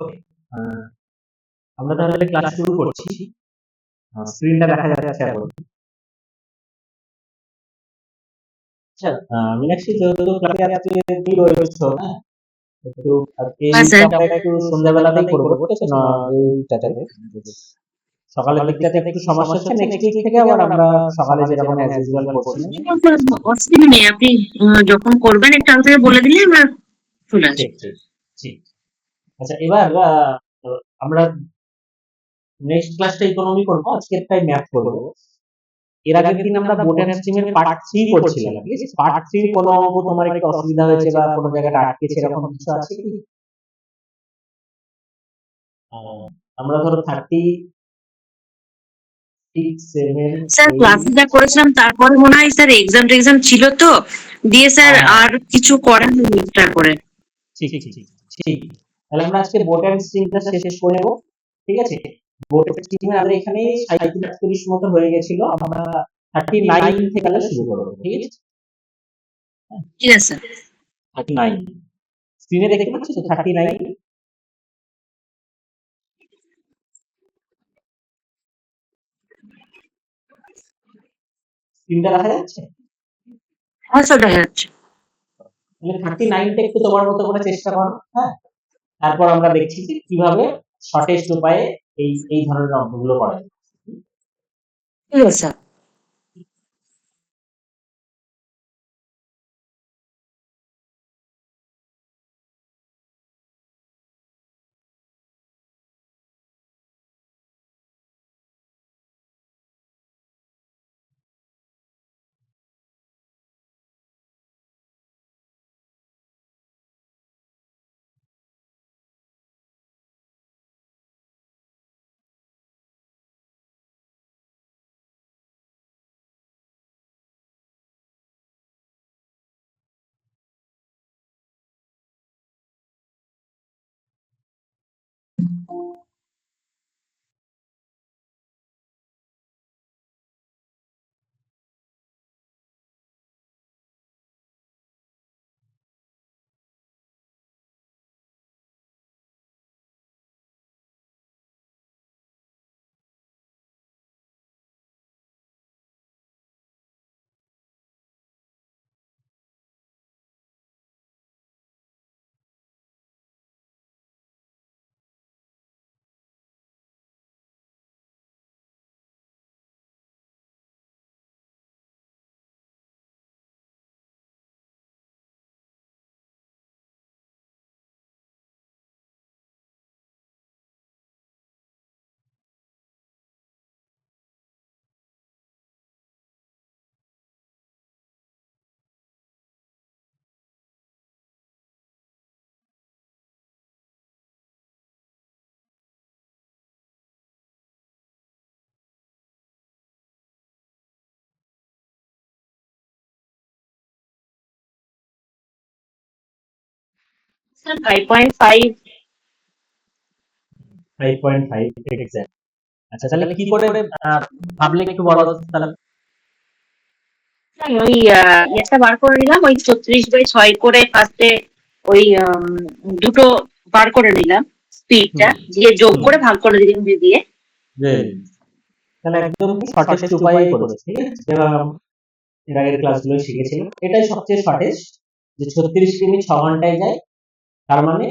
ওকে, আমরা তাহলে ক্লাস শুরু করছি। স্ক্রিনটা দেখা যাচ্ছে এখন। আচ্ছা, মীনাক্ষী যেহেতু ক্লাসে আজকে তুমি রয়েছো, হ্যাঁ? একটু আজকে হ্যাঁ স্যার। আমরা একটু সন্ধ্যাবেলাতেই করবো, ঠিক আছে? না এইটাতে সকালের দিকটাতে একটু সমস্যা হচ্ছে, নেক্সট উইক থেকে আবার আমরা সকালে যেরকম অ্যাজ ইউজুয়াল করছিলাম। অসুবিধা নেই, আপনি যখন করবেন একটু আগে থেকে বলে দিলে আমরা চলে আসবো। ঠিক ঠিক ঠিক। আচ্ছা, এবার আমরা নেক্সট ক্লাসটা ইকোনমি করবো, আজকেরটাই ম্যাথ করবো। এর আগের দিন আমরা বোট অ্যান্ড স্ট্রিমের পার্ট 3 করছিলাম, ঠিক আছে? পার্ট 3 কোনো অঙ্ক তোমার একটু অসুবিধা হয়েছে বা কোনো জায়গাটা আটকেছে এরকম কিছু আছে কি? আমরা ধরো 36, 7, স্যার 8। ক্লাসে যা করেছিলাম তারপরে মনে হয় স্যার এক্সাম টেক্সাম ছিল তো, দিয়ে স্যার হ্যাঁ, আর কিছু করেন তারপরে। ঠিক ঠিক ঠিক। তাহলে আমরা আজকে বোট অ্যান্ড স্ট্রিমটা শেষ করে নেবো, ঠিক আছে? বোট অ্যান্ড স্ট্রিমে আমরা এখানে 37-38 মতো হয়ে গেছিল, আমরা 39 থেকে তাহলে শুরু করবো, ঠিক আছে? ঠিক আছে স্যার। 39 স্ক্রিনে দেখতে পাচ্ছ তো? 39 স্ক্রিনটা দেখা যাচ্ছে? হ্যাঁ স্যার দেখা যাচ্ছে। তাহলে 39টা একটু তোমার মতো করে চেষ্টা করো, হ্যাঁ? তারপর আমরা দেখছি যে কিভাবে শর্টেস্ট উপায়ে এই ধরনের অঙ্কগুলো করা যায়। ঠিক আছে স্যার। স্যার 5.5। 5.5 এক্সাক্ট। আচ্ছা, তাহলে কি করে ভাবলে একটু বলো তো তাহলে। ওই একটা বার করে নিলাম, ওই 36/6 করে ফার্স্টে ওই দুটো বার করে নিলাম, স্পিডটা হুম দিয়ে যোগ হুম করে ভাগ করে দিলাম দিয়ে। Very good. তাহলে একদম শর্টেস্ট উপায়ে করেছে, ঠিক আছে? যেভাবে আমরা এর আগের ক্লাসগুলো শিখেছিলাম, এটাই সবচেয়ে শর্টেস্ট, যে 36 কিমি 6 ঘন্টায় যায়। তার মানে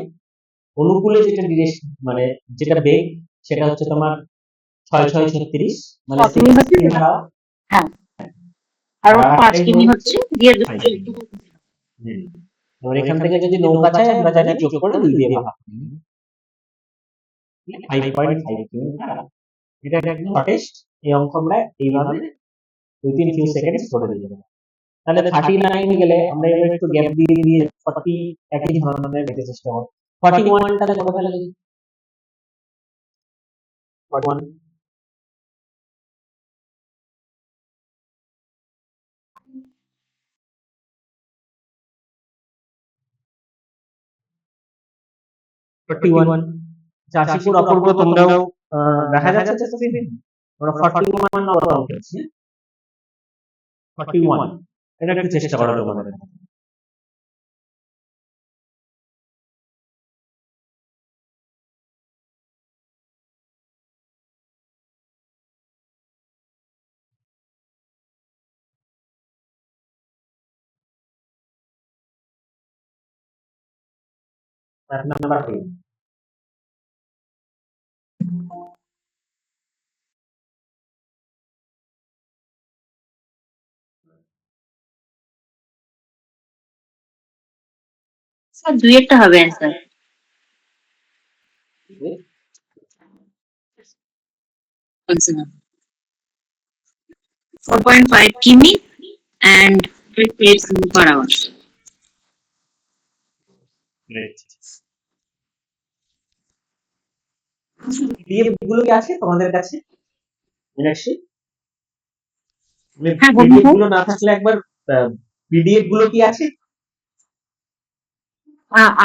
অনুকূলে যেটা ডিরেকশন, মানে যেটা বেগ, সেটা হচ্ছে তোমার 6 6 36, মানে 6 কিমি 6 হচ্ছে। কিমি পাওয়া। হ্যাঁ, আর আর 5 আরেকটাই কিমি হচ্ছে হচ্ছে দিয়ে 5 কিমি। এবার এখান থেকে যদি নৌকা চাই, আমরা জানি যোগ করে 2 দিয়ে ভাগ করি। 5.5 কিমি। এটা একদম শর্টেস্ট। এই অঙ্ক আমরা এইভাবে উইথিন ফিউ সেকেন্ডস করে দিয়ে দেবো। তাহলে 39 গেলে আমরা এবার একটু গ্যাপ দিয়ে দিয়ে 40 একই ধরনের দেখতে চেষ্টা করব। 41 টাতে কত তাহলে দেখি? 41, 41। চাষিপুর অপূর্ব, তোমরাও দেখা যাচ্ছে তো স্ক্রিনে? আমরা 41 নম্বর অঙ্ক করছি। 41, এটা একটু চেষ্টা করো তোমাদের। Math number 10। স্যার দুই একটা হবে অ্যান্সার। 4.5 কিমি and 58 কিমি per hour. গ্রেট। পিডিএফ গুলো কি আছে তোমাদের কাছে মীনাক্ষী? হ্যাঁ বলুন পিডিএফ স্যার। গুলো না থাকলে একবার পিডিএফ গুলো কি আছে?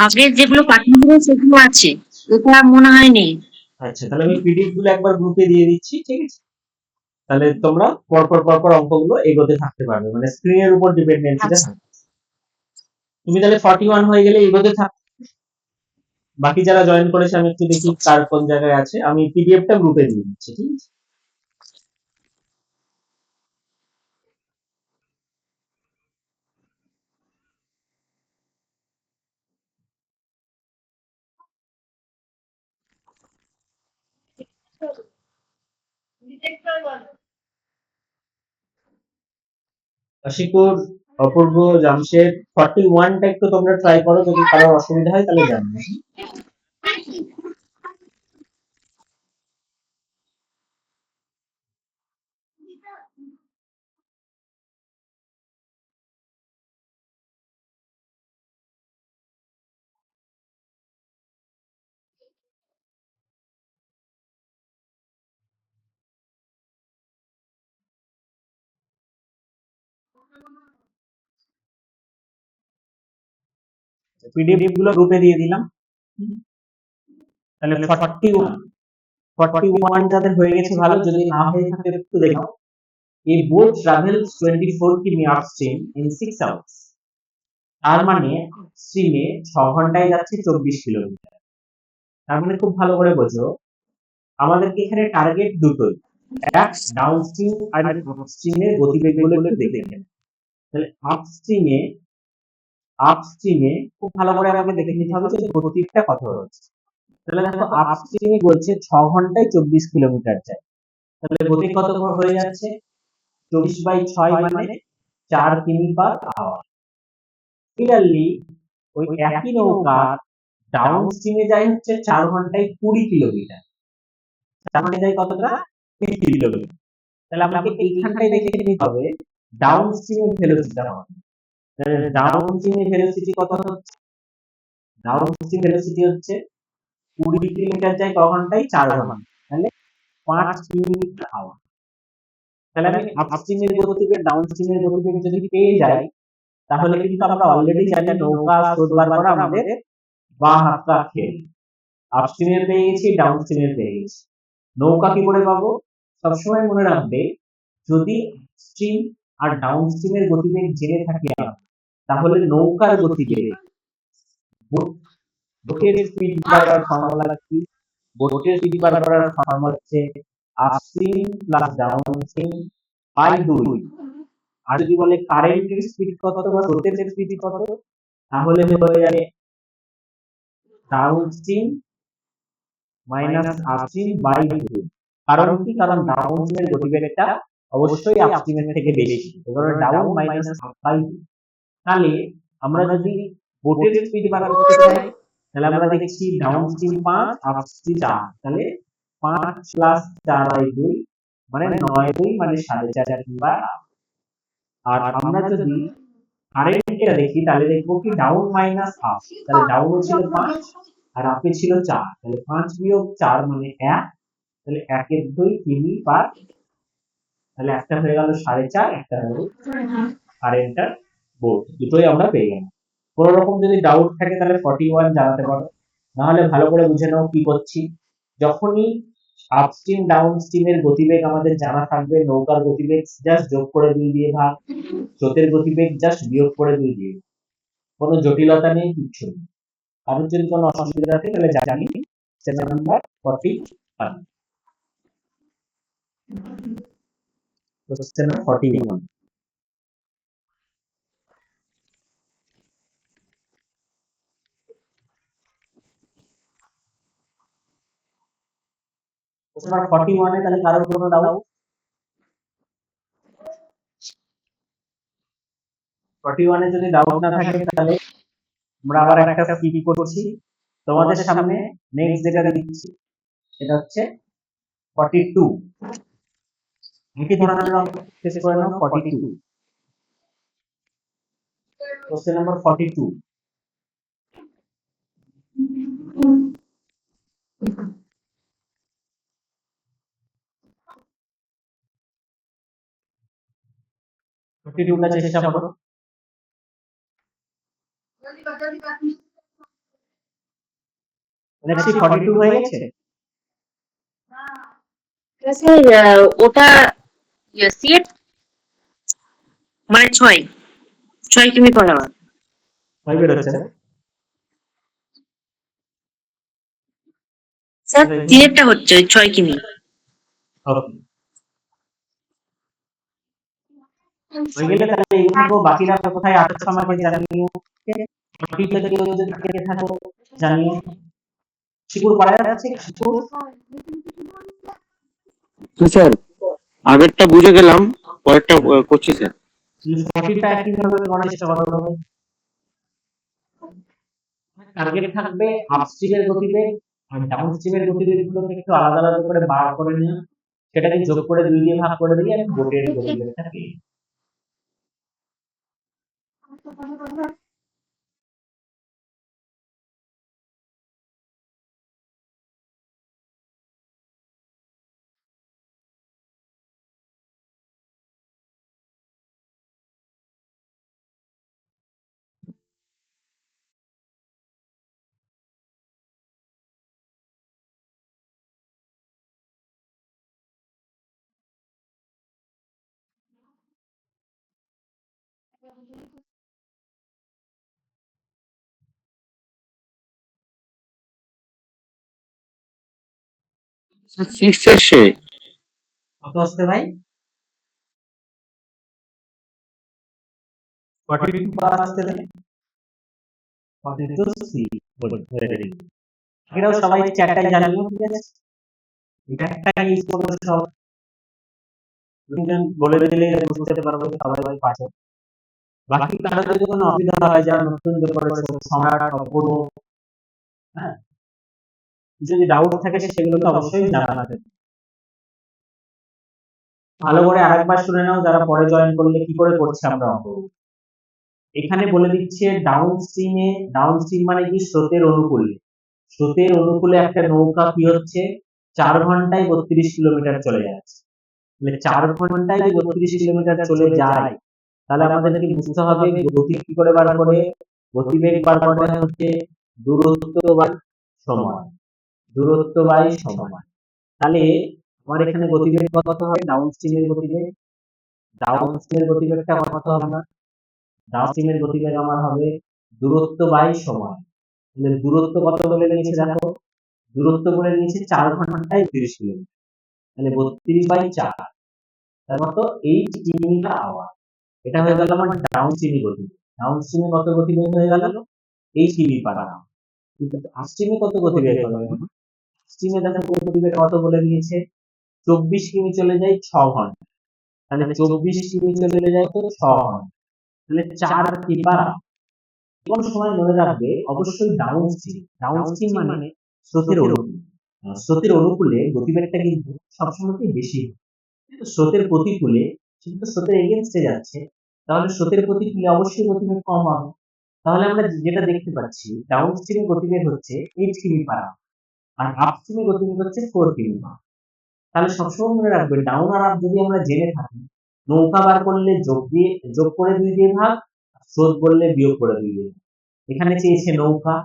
আগে যেগুলো পাঠানো হয়েছে সেগুলো আছে, এটা মনে হয় নেই। আচ্ছা, তাহলে আমি পিডিএফ গুলো একবার গ্রুপে দিয়ে দিচ্ছি, ঠিক আছে? তাহলে তোমরা পরপর অঙ্কগুলো এগোতে থাকতে পারবে, মানে স্ক্রিনের উপর ডিপেন্ডেন্সিটা আচ্ছা। থাকবে। তুমি তাহলে 41 হয়ে গেলে এগোতে থাক। বাকি যারা জয়েন করেছে আমি একটু দেখি কার কোন জায়গায় আছে, আমি পিডিএফটা গ্রুপে দিয়ে দিচ্ছি, ঠিক আছে? আশিকুর, অপূর্ব, জামশেদ, 41টা একটু তোমরা ট্রাই করো, যদি কারোর অসুবিধা হয় তাহলে জানো। পিডিএফ গুলো গ্রুপে দিয়ে দিলাম। তাহলে 41 যাদের হয়ে গেছে ভালো, যদি না হয়ে থাকে একটু দেখো। A boat travels 24 কিমি upstream in 6 hours. তার মানে স্ট্রিমে 6 ঘন্টায় যাচ্ছে 24 কিলোমিটার। তার মানে খুব ভালো করে বোঝো, আমাদেরকে এখানে টার্গেট দুটোই, এক ডাউনস্ট্রিম আর আপস্ট্রিমের গতিবেগগুলো একটু দেখে নেন। তাহলে আপস্ট্রিমে খুব ভালো করে আমাকে দেখে নিতে হবে যে গতিটা কত হচ্ছে। তাহলে দেখো আপস্ট্রিমে বলছে 6 ঘন্টায় 24 কিলোমিটার যায়, তাহলে গতি কত হয়ে যাচ্ছে? 24/6 মানে 4 কিমি পার আওয়ার। সিমিলারলি ওই একই নৌকা ডাউন স্ট্রিমে যায় হচ্ছে 4 ঘন্টায় 20 কিলোমিটার, তার মানে যায় কতটা? 20 কিলোমিটার। তাহলে আমাকে এইখানটাই দেখে নিতে হবে ডাউন স্ট্রিমের ভেলোসিটিটা কত। তাহলে ডাউন স্ট্রিমের ভেলোসিটি কত হচ্ছে? ডাউন স্ট্রিম ভেলোসিটি হচ্ছে 20 কিলোমিটার যায় ক ঘন্টায়? 4 ঘন্টা, তাহলে 5 কিলোমিটার আওয়ার। তাহলে আমি আপস্ট্রিমের গতিবেগ ডাউন স্ট্রিমের গতিবেগ যদি পেয়ে যাই, তাহলে কিন্তু আমরা অলরেডি জানি নৌকা স্রোত বার করা আমাদের বাঁ হাতটা খেয়ে। আপস্ট্রিমে পেয়ে গেছি, ডাউন স্ট্রিমে পেয়ে গেছি। নৌকা কি করে পাবো? সবসময় মনে রাখবে, যদি স্ট্রিম আর ডাউন স্ট্রিমের গতিবেগ জেনে থাকি তাহলে নৌকার গতিবেগ, বোটের স্পিড বার করার ফর্মুলা কি? বোটের স্পিড বার করার ফর্মুলা হচ্ছে upstream plus downstream by 2। আর যদি বলে কারেন্টের স্পিড কত বা স্রোতের স্পিড কত, তাহলে হয়ে যাবে downstream minus upstream by 2। কারণ কি? কারণ ডাউন স্ট্রিমের গতিবেগটা অবশ্যই আপস্ট্রিমের থেকে বেশি, কারণ ডাউন মাইনাস আপ বাই 2। তাহলে আমরা যদি বোটের স্পিড বার করতে চাই, তাহলে আমরা দেখছি ডাউন স্ট্রিম 5 আপস্ট্রিম 4, তাহলে 5 প্লাস 4 বাই 2 মানে 9 মানে 4.5 কিংবা। আর আমরা যদি কারেন্টটা দেখি তাহলে দেখবো কি ডাউন মাইনাস আপ, তাহলে ডাউনে ছিল 5 আর আপে ছিল 4, তাহলে 5 বিয়োগ 4 মানে 1, তাহলে 1 এর 2 কিমি পার, তাহলে একটা হয়ে গেল 4.5, একটা হলো কারেন্টটার বোর্ড, দুটোই আমরা পেয়ে গেলাম। কোনো রকম যদি ডাউট থাকে তাহলে 41 জানাতে পারো, নাহলে ভালো করে বুঝে নাও কি করছি। যখনই আপস্ট্রিম ডাউন স্ট্রিমের গতিবেগ আমাদের জানা থাকবে, নৌকার গতিবেগ জাস্ট যোগ করে 2 দিয়ে ভাগ, স্রোতের গতিবেগ জাস্ট বিয়োগ করে 2 দিয়ে, কোনো জটিলতা নেই, কিচ্ছু নেই। কারোর যদি কোনো অসুবিধা থাকে তাহলে জানি। Channel number 41, question 41। নাম্বার 41 এ তাহলে কারোর কোনো ডাউট? 41 এ যদি ডাউট না থাকে তাহলে আমরা আবার একটা স্কিপ করছি। তোমাদের সামনে নেক্সট যেটা দিচ্ছি সেটা হচ্ছে 42। একই ধরনের অঙ্ক শেষ করে নাও। 42, কোশ্চেন নাম্বার 42। চেষ্টা করো। নেক্সট 42 হয়ে গেছে। স্যার ওটা সিএট মানে 6 কিমি পার আওয়ার। হয় বের হচ্ছে না স্যার সিএটটা হচ্ছে 6 কিমি। ওকে, হয়ে গেলে তাহলে এইগুলো বাকিরা কোথায় আছো আমাকে জানিও। ঠিক আছে, কেউ যদি থেকে থাকো জানিও। শিকুর পাড়ায় আছে শিকুর? স্যার আগেরটা বুঝে গেলাম, পরেরটা করছি স্যার। 40টা কিভাবে গণনা চেষ্টা করা হবে? টার্গেট থাকবে আপস্ট্রিমের গতিবেগ আর ডাউনস্ট্রিমের গতিবেগগুলোকে একটু আলাদা আলাদা করে বার করে নিয়ে সেটাকে যোগ করে 2 দিয়ে ভাগ করে দিলে আমি বোটের গতিবেগটা পেয়ে যাবো। স্যার 6 এসে কত আসছে ভাই? 42 পার আসতে দেন। 42 সি বলি। এটাও সবাই চ্যাটটাই জানিও, ঠিক আছে? এটা একটা ইউজ করবে সব। দুজন বলে দিলে বুঝতে পারবে সবাই পাশে। বাকি কারো যদি কোনো অসুবিধা হয়, যারা নতুন যে করেছে সম্রাট অপূর্ব, হ্যাঁ, যদি ডাউট থাকে সেগুলো তো অবশ্যই জানাতে। ভালো করে আরেকবার শুনে নাও যারা পরে জয়েন করলে কি করে করছে আমরা অঙ্ক। এখানে বলে দিচ্ছে ডাউনস্ট্রিম মানে কি স্রোতের অনুকূলে। স্রোতের অনুকূলে একটা নৌকা কি হচ্ছে 4 ঘন্টায় 32 কিলোমিটার চলে যাচ্ছে। মানে 4 ঘন্টায় যদি 32 কিলোমিটার চলে যায় তাহলে আমাদেরকে বুঝতে হবে গতি কি করে বার করে। গতিবেগ বার করে হচ্ছে দূরত্ব বাই সময়। দূরত্ব বাই সময়। তাহলে আমার এখানে গতিবেগ কত হবে? ডাউনস্ট্রিমের গতিবেগটা কত হবে না? ডাউনস্ট্রিমের গতিবেগ আমার হবে দূরত্ব বাই সময়। তাহলে দূরত্ব কত বলে নিয়েছে দেখো, দূরত্ব বলে নিয়েছে 4 ঘন্টায় 30 কিলোমিটার। তাহলে 32/4 তার মতো 8 কিলোমিটার আওয়ার। এটা হয়ে গেল আমার ডাউনস্ট্রিমে গতিবেগ। ডাউনস্ট্রিমে কত গতিবেগ হয়ে গেল? 8 কিমি পার আওয়ার। কিন্তু আপস্ট্রিমে কত গতিবেগ হবে? আপস্ট্রিমে দেখো গতিবেগ কত বলে দিয়েছে 24 কিমি চলে যায় 6 ঘন্টা। তাহলে 24 কিমি চলে যায় তো 6 ঘন্টা, তাহলে 4 কি পার। কোন সময় মনে রাখবে অবশ্যই ডাউনস্ট্রিম মানে স্রোতের অনুকূল। স্রোতের অনুকূলে গতিবেগটা কিন্তু সবসময় বেশি। কিন্তু স্রোতের প্রতিকূলে, কিন্তু স্রোতের এগেইনস্টে যাচ্ছে, তাহলে স্রোতের প্রতিকূলে অবশ্যই গতিবেগ কম হবে। তাহলে আমরা যেটা দেখতে পাচ্ছি ডাউনস্ট্রিম গতিবেগ হচ্ছে 8 কিমি পার আওয়ার আর আপস্ট্রিমে গতিবেগ হচ্ছে 4 কিমি পার আওয়ার। তাহলে সবসময় মনে রাখবে ডাউন আর আপ যদি আমরা জেনে থাকি, নৌকা বার করলে যোগ করে 2 দিয়ে ভাগ, স্রোত বললে বিয়োগ করে 2 দিয়ে। এখানে চেয়েছে নৌকা,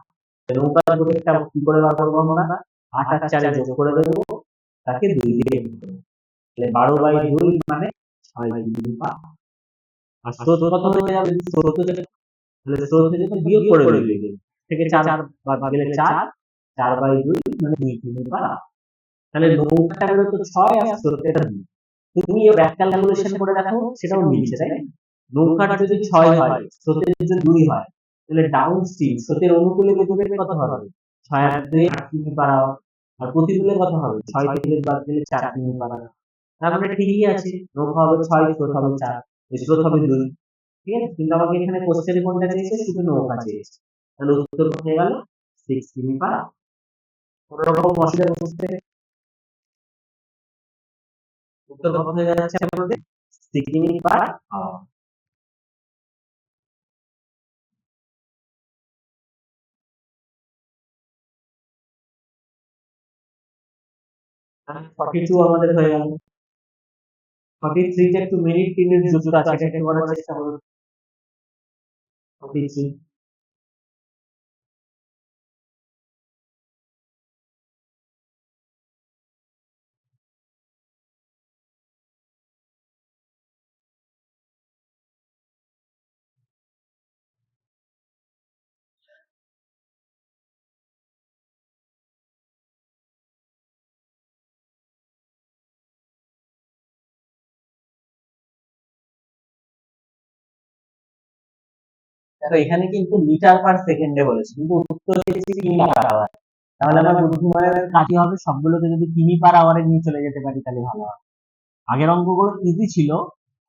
নৌকার গতিবেগটা কি করে বার করবো আমরা? 8 আর 4 যোগ করে দেবো, তাকে 2 দিয়ে গুণ করবো। তাহলে 12/2 মানে 6 কিমি পার। আর স্রোত কত হয়ে যাবে? তাহলে স্রোত থেকে বিয়োগ করে দিলে থেকে 4 বাদ গেলে 4/2 মানে 2 কিমি পার। তাহলে নৌকাটা হলো তো 6 আর স্রোতের 2। তুমি এই ব্যাক ক্যালকুলেশন করে দেখো সেটাও মিলছে, তাই না? নৌকাটা যদি 6 হয়, স্রোতের যদি 2 হয়, তাহলে ডাউনস্ট্রিম স্রোতের অনুকূলে গতিবেগ কত হবে? 6 আর 2 8 কিমি পার আওয়ার। আর প্রতিকূলে কত হবে? 6 থেকে বাদ দিলে 4 কিমি পার আওয়ার। তার মানে ঠিকই আছে, নৌকা হবে 6, স্রোত হবে 4, স্রোত হবে 2। ঠিক আছে, কিন্তু আমাকে এখানে কোশ্চেন কোনটা চেয়েছে? শুধু নৌকা চেয়েছে। তাহলে উত্তর হয়ে গেল 6 কিমি পার আওয়ার। কোনো রকম অসুবিধা বুঝতে? উত্তর কত হয়ে যাচ্ছে আমাদের? 6 কিমি পার আওয়ার। আর 42 আমাদের হয়ে গেল। 43 টা একটু মিনিট টিনিট যুক্ত আছে, এটা একটু করার চেষ্টা করুন। 43 দেখো এখানে কিন্তু মিটার পার সেকেন্ডে বলেছে, কিন্তু উত্তর হচ্ছে কিমি পার আওয়ার। তাহলে আমার বুদ্ধিমানের কাজই হবে সবগুলোকে যদি কিমি পার আওয়ারে নিয়ে চলে যেতে পারি তাহলে ভালো হবে। আগের অঙ্কগুলো ইজি ছিল,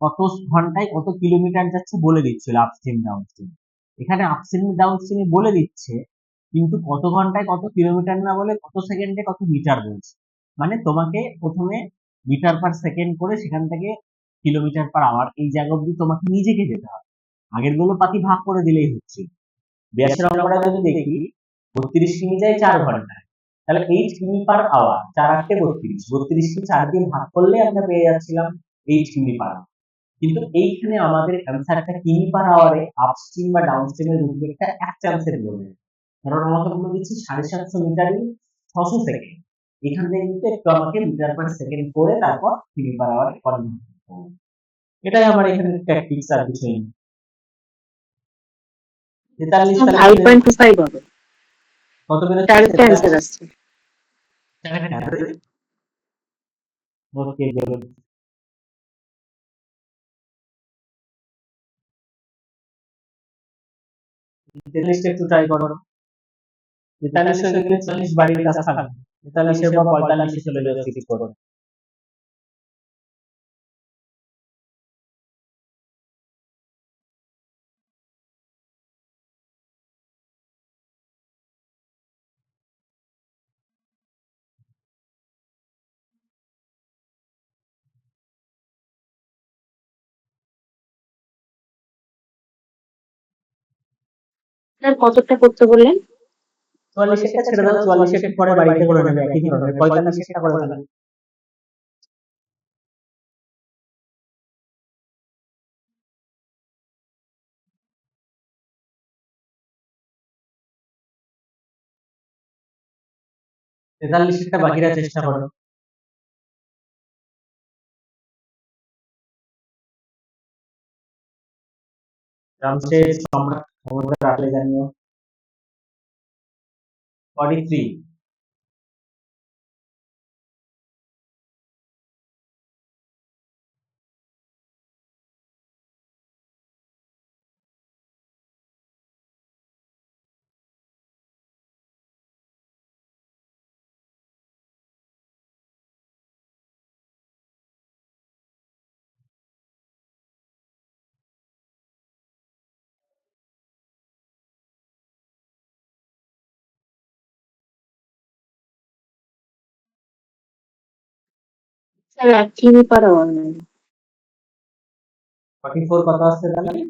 কত ঘন্টায় কত কিলোমিটার যাচ্ছে বলে দিচ্ছিল আপস্ট্রিম ডাউনস্ট্রিম। এখানে আপস্ট্রিম ডাউনস্ট্রিমে বলে দিচ্ছে, কিন্তু কত ঘন্টায় কত কিলোমিটার না বলে কত সেকেন্ডে কত মিটার বলছে। মানে তোমাকে প্রথমে মিটার পার সেকেন্ড করে সেখান থেকে কিলোমিটার পার আওয়ার এই জায়গা অব্দি তোমাকে নিজেকে যেতে হবে। আগের গুলো বাকি ভাগ করে দিলেই হচ্ছে। ব্যাসের অঙ্কটা যদি দেখি, 32 কিমি যায় 4 ঘন্টায়, তাহলে 8 কিমি পার আওয়ার, 4 8 32, 32 কে 4 দিয়ে ভাগ করলে আমরা পেয়ে যাচ্ছিলাম 8 কিমি পার আওয়ার। কিন্তু এইখানে আমাদের অ্যান্সারটা কিমি পার আওয়ারে আপস্ট্রিম বা ডাউনস্ট্রিমের উদ্বেগটা এক চান্সের জন্য, কারণ আমাকে বলে দিচ্ছি 750 মিটারই 600 সেকেন্ড। এখান থেকে কিন্তু একটু আমাকে মিটার পার সেকেন্ড করে তারপর কিমি পার আওয়ারে কনভার্ট করতে হবে। এটাই আমার এখানে ট্যাকটিক্স, আর কিছুই না। 43 5.25 হবে। কত বেরোচ্ছে? ডাইরেক্ট অ্যান্সার আসছে। ওকে, গুড। 43 টা একটু ট্রাই করো। 43 হয়ে গেলে 40 বাড়ির কাছে থাকবে। 43 এর পর 45 এ চলে যাও, শিফট করো। স্যার কতটা করতে বললেন? 44 টা ছেড়ে দাও, 44 এর পরে বাড়িতে করে নেবে একই ধরনের। 45 টা করে দেবে। তেতাল্লিশটা বাকিরা চেষ্টা করো। রামশেষ, সম্রাট, সমুদ্র রাখলে জানিও। 43। স্যার 1 কিমি পার আওয়ার নয়। 44 কত আসছে তাহলে?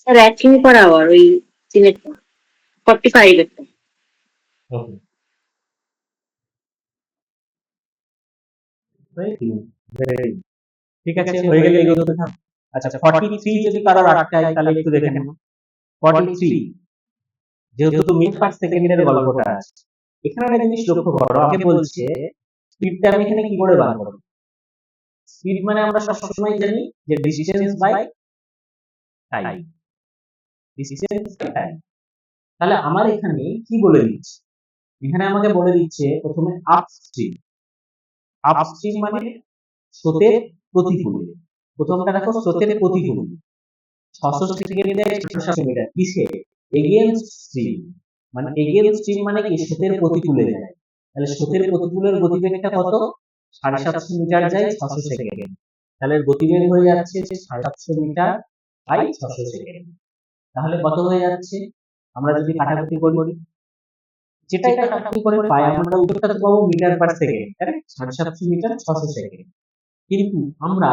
স্যার 1 কিমি পার আওয়ার ওই সিলেক্ট 45 একটা। ওকে, ভেরি ভেরি ঠিক আছে, হয়ে গেলে এগোতে থাক। আচ্ছা, 43 যদি কারোর আটকায় তাহলে একটু দেখে নেব। 43 যেহেতু মিনিট পার সেকেন্ডের গল্পটা আছে, এখানে একটা জিনিস লক্ষ্য করো, আমাকে বলছে স্পিডটা আমি এখানে কি করে বার করব। স্পিড মানে আমরা সবসময় জানি যে distance by time, distance by time. তাহলে আমার এখানে কি বলে দিচ্ছে? এখানে আমাকে বলে দিচ্ছে প্রথমে আপস্ট্রিম। আপস্ট্রিম মানে স্রোতের প্রতিকূলে। প্রথমটা দেখো, স্রোতের প্রতিকূলে 600 সেকেন্ডে 700 মিটার, কিসে? এগেইনস্ট স্ট্রিম, মানে এগেইনস্ট স্ট্রিম মানে কি স্রোতের প্রতিকূলে যায়, তাহলে স্রোতের প্রতিকূলের গতিবেগটা কত 750 মিটার যায় 600 সেকেন্ড, তাহলে গতিবেগ হয়ে যাচ্ছে 750 মিটার বাই 600 সেকেন্ড, তাহলে কত হয়ে যাচ্ছে আমরা যদি কাটাকুটি করি যেটাই কাটাকুটি করে পাই আমরা উত্তরটা তো পাবো metre per second, correct 750 metre 600 second, কিন্তু আমরা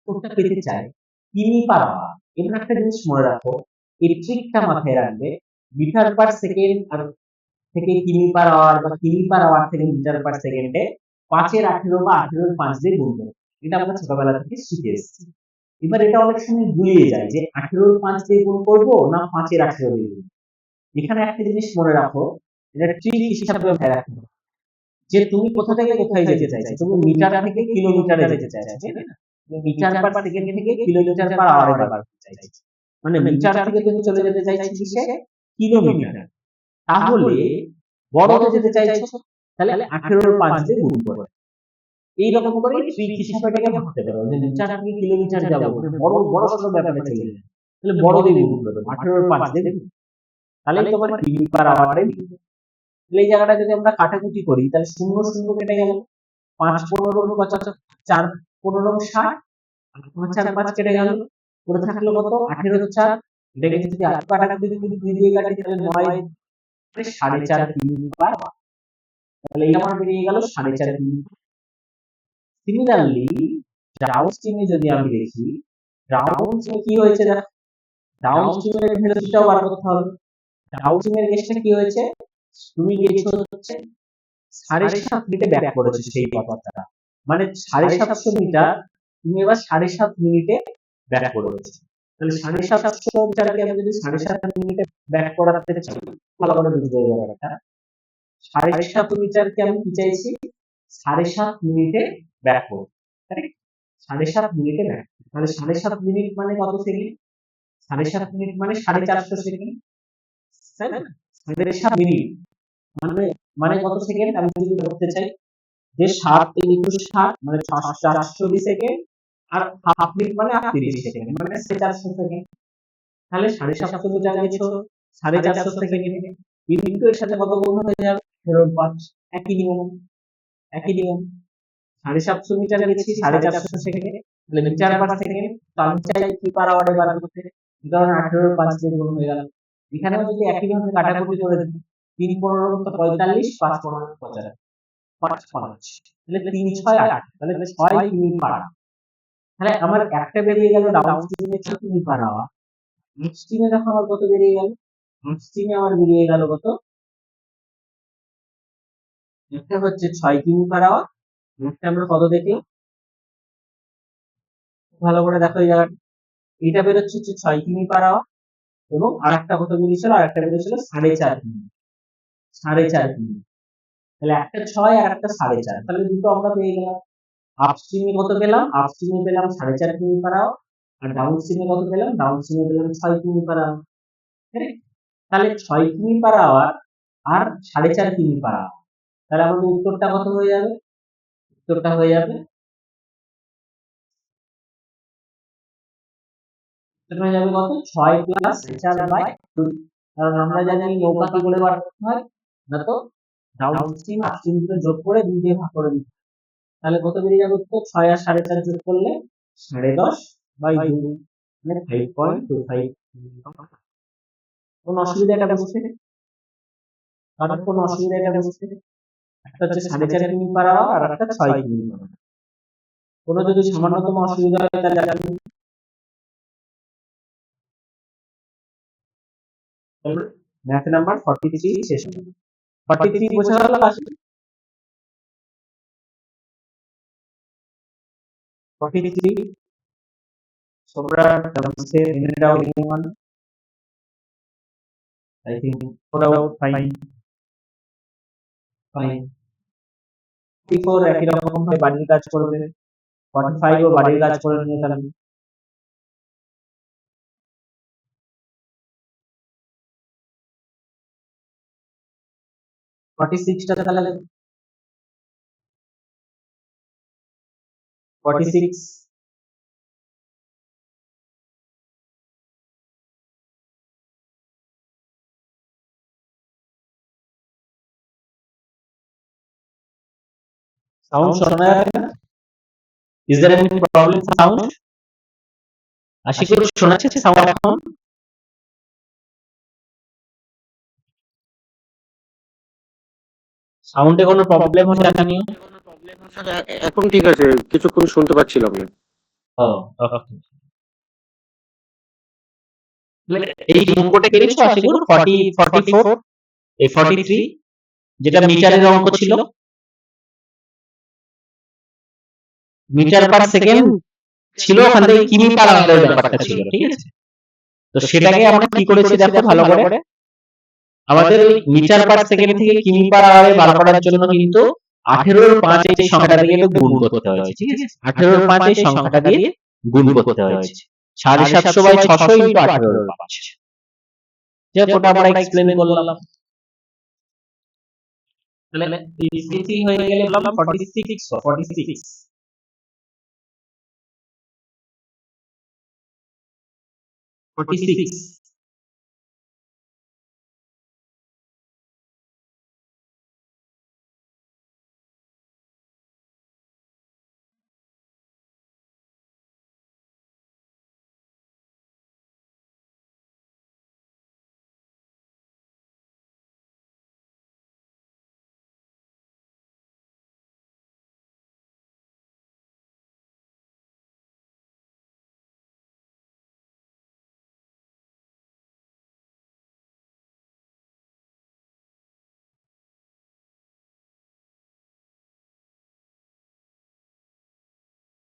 উত্তরটা পেতে চাই কিমি পার আওয়ার। এবার একটা জিনিস মনে রাখো, এই ট্রিকটা মাথায় রাখবে, মিটার পার সেকেন্ড আর থেকে কিমি পার আওয়ার বা কিমি পার আওয়ার থেকে মিটার পার সেকেন্ডে 5-এর 18 বা 18-এর 5 দিয়ে গুণ করো, এটা আমরা ছোটবেলা থেকে শিখে এসেছি। এবার এটা অনেক সময় গুলিয়ে যায় যে 18-এর 5 দিয়ে গুণ করবো না 5-এর 18 দিয়ে গুণ। এখানে একটা জিনিস মনে রাখো, এটা ট্রিক হিসাবে মনে রাখো যে তুমি কোথা থেকে কোথায় যেতে চাইছো, তুমি মিটার থেকে কিলোমিটারে যেতে চাইছো, তাই না? তুমি মিটার পার সেকেন্ড থেকে কিলোমিটার পার আওয়ারে বাড়তে চাইছো, মানে মিটার থেকে তুমি চলে যেতে চাইছো কিসে, কিলোমিটার। তাহলে বড়তে যেতে চাইছো, তাহলে 18-এর 5 দিয়ে গুণ করো। এইরকম করে ট্রিক হিসাবে এটাকে ভাবতে পারো যে মিটার থেকে কিলোমিটার যাবো, মানে বড় বড় সড়ো ব্যাপারে চলে যাবে, তাহলে বড় দিয়ে গুণ করবে 18-এর 5 দিয়ে গুণ, তাহলে তোমার কিমি পার আওয়ারে। এই জায়গাটা যদি আমরা কাটাকুটি করি তাহলে 0 0 কেটে গেল, 5 15 50, 4 15 60, 5 4 5 কেটে গেল, পড়ে থাকলো কত 18 4, এটাকে যদি আর কাটাকুটি যদি 2 দিয়ে কাটি তাহলে 9 4.5 কিমি পার আওয়ার, তাহলে এটা আমার বেরিয়ে গেল 4.5 কিমি। সিমিলারলি ডাউন স্ট্রিমে যদি আমি দেখি, ডাউন স্ট্রিমে কি হয়েছে, দেখো ডাউন স্ট্রিমের ভেলোসিটিটাও বার করতে হবে। ডাউন স্ট্রিমের কেসটা কি হয়েছে, তুমি গেছো হচ্ছে 7.5 মিনিটে ব্যাক করেছে সেই পথটা, মানে 750 মিটার তুমি এবার 7.5 মিনিটে ব্যাক করেছো, তাহলে 750 মিটারকে আমি যদি 7.5 মিনিটে ব্যাক করাতে চাই, ভালো করে বুঝতে হবে ব্যাপারটা, 7.5 মিটারকে আমি কি চাইছি 7.5 মিনিটে ব্যাক করব, কারেক্ট 7.5 মিনিটে ব্যাক, তাহলে 7.5 মিনিট মানে কত সেকেন্ড, 7.5 মিনিট মানে 450 সেকেন্ড, তাই না? 7.5 মিনিট মানে মানে কত সেকেন্ড, আমি যদি বলতে চাই যে 7 3 = 60 মানে 420 সেকেন্ড, আর হাফ মিনিট মানে 38 সেকেন্ড, মানে 450 সেকেন্ড, তাহলে 750 মিটার গেছো 450 সেকেন্ডে, কিন্তু এর সাথে কত গুণ হয়ে যাবে 5, একই নিয়ম, একই নিয়ম। 750 মিটার গেছি 450 সেকেন্ডে, তাহলে মিটার পার সেকেন্ড, তো আমি চাই কি পার আওয়ারে বার করতে, এই কারণে 18 5 দিয়ে গুণ হয়ে গেল। এখানেও যদি একই ভাবে কাটাকুটি করে দিই 3 15 45, 5 15 50, 5 5, তাহলে 3 6 8, তাহলে 6 কিমি পার আওয়ার। তাহলে আমার একটা বেরিয়ে গেল ডাউন স্ট্রিমে 6 কিমি পার আওয়ার, মিড স্ট্রিমে দেখো আমার কত বেরিয়ে গেল, মিড স্ট্রিমে আমার বেরিয়ে গেল কত, একটা হচ্ছে 6 কিমি পার আওয়ার, একটা আমরা কত দেখলাম, ভালো করে দেখো এই জায়গাটা, এটা বেরোচ্ছে হচ্ছে 6 কিমি পার আওয়ার, এবং আরেকটা কত বেরিয়েছিল, আরেকটা বেরিয়েছিল 4.5 কিমি, 4.5 কিমি, তাহলে একটা 6 আর একটা 4.5, তাহলে দুটো আমরা পেয়ে গেলাম। আপস্ট্রিমে কত পেলাম, আপস্ট্রিমে পেলাম 4.5 কিমি পার আওয়ার, আর ডাউন স্ট্রিমে কত পেলাম, ডাউন স্ট্রিমে পেলাম 6 কিমি পার আওয়ার, তাহলে 6 কিমি পার আওয়ার আর 4.5 কিমি পার আওয়ার, তাহলে আমাদের উত্তরটা কত হয়ে যাবে, উত্তরটা হয়ে যাবে কত 6 প্লাস 4/2, কারণ আমরা জানি নৌকা কি করে বার করতে হয়, না তো ডাউন স্ট্রিম আপ স্ট্রিম গুলো যোগ করে 2 দিয়ে ভাগ করে দিতে, তাহলে কত বেরিয়ে যাবে উত্তর, 6 আর 4.5 যোগ করলে 10.5/2, মানে 5.25। কোন অসুবিধা এটা বুঝতে, কারণ কোন অসুবিধা এটা বুঝতে, একটা হচ্ছে 4.5 কিমি পার আওয়ার আর একটা 6 কিমি পার আওয়ার, কোনো যদি সামান্যতম অসুবিধা হয় তাহলে আমি ম্যাথ নাম্বার 43 শেষ হলো। 43 বোঝা গেল আসলে, 43 তোমরা টার্মসে এনে দাও anyone, I think for out fine, fine 44 একই রকম ভাবে বাড়ির কাজ করবে, 45 ও বাড়ির কাজ করে নিয়ে তাহলে 46 টা তাহলে 46 সাউন্ড শোনা যাচ্ছে না? Is there any problem sound? Ashikur শোনা যাচ্ছে সাউন্ড এখন? সাউন্ডে কোনো প্রবলেম হচ্ছে দেখা নিয়ে? এখন ঠিক আছে, কিছুক্ষণ শুনতে পাচ্ছিলাম না। ও ওকে। এই অঙ্কটা কেটেছো আশিকুর 40 44 এই 43 যেটা মিটারের অঙ্ক ছিল, মিটার পার সেকেন্ড ছিল, ওখান থেকে কিমি পার আওয়ারের ব্যাপারটা ছিল, ঠিক আছে? তো সেটাকে আমরা কি করেছি দেখো ভালো করে, আমাদের ওই মিটার পার সেকেন্ড থেকে কিমি পার আওয়ারে বার করার জন্য কিন্তু 18 এর 5 এই সংখ্যাটা দিয়ে গুণ করতে হয়েছে, ঠিক আছে? 18 এর 5 এই সংখ্যাটা দিয়ে গুণ করতে হয়েছে 750 বাই 600 ইনটু 18 এর 5, যে ওটা আমরা এক্সপ্লেইন করলাম। তাহলে ইসিসি হয়ে গেলে বললাম 46 46 46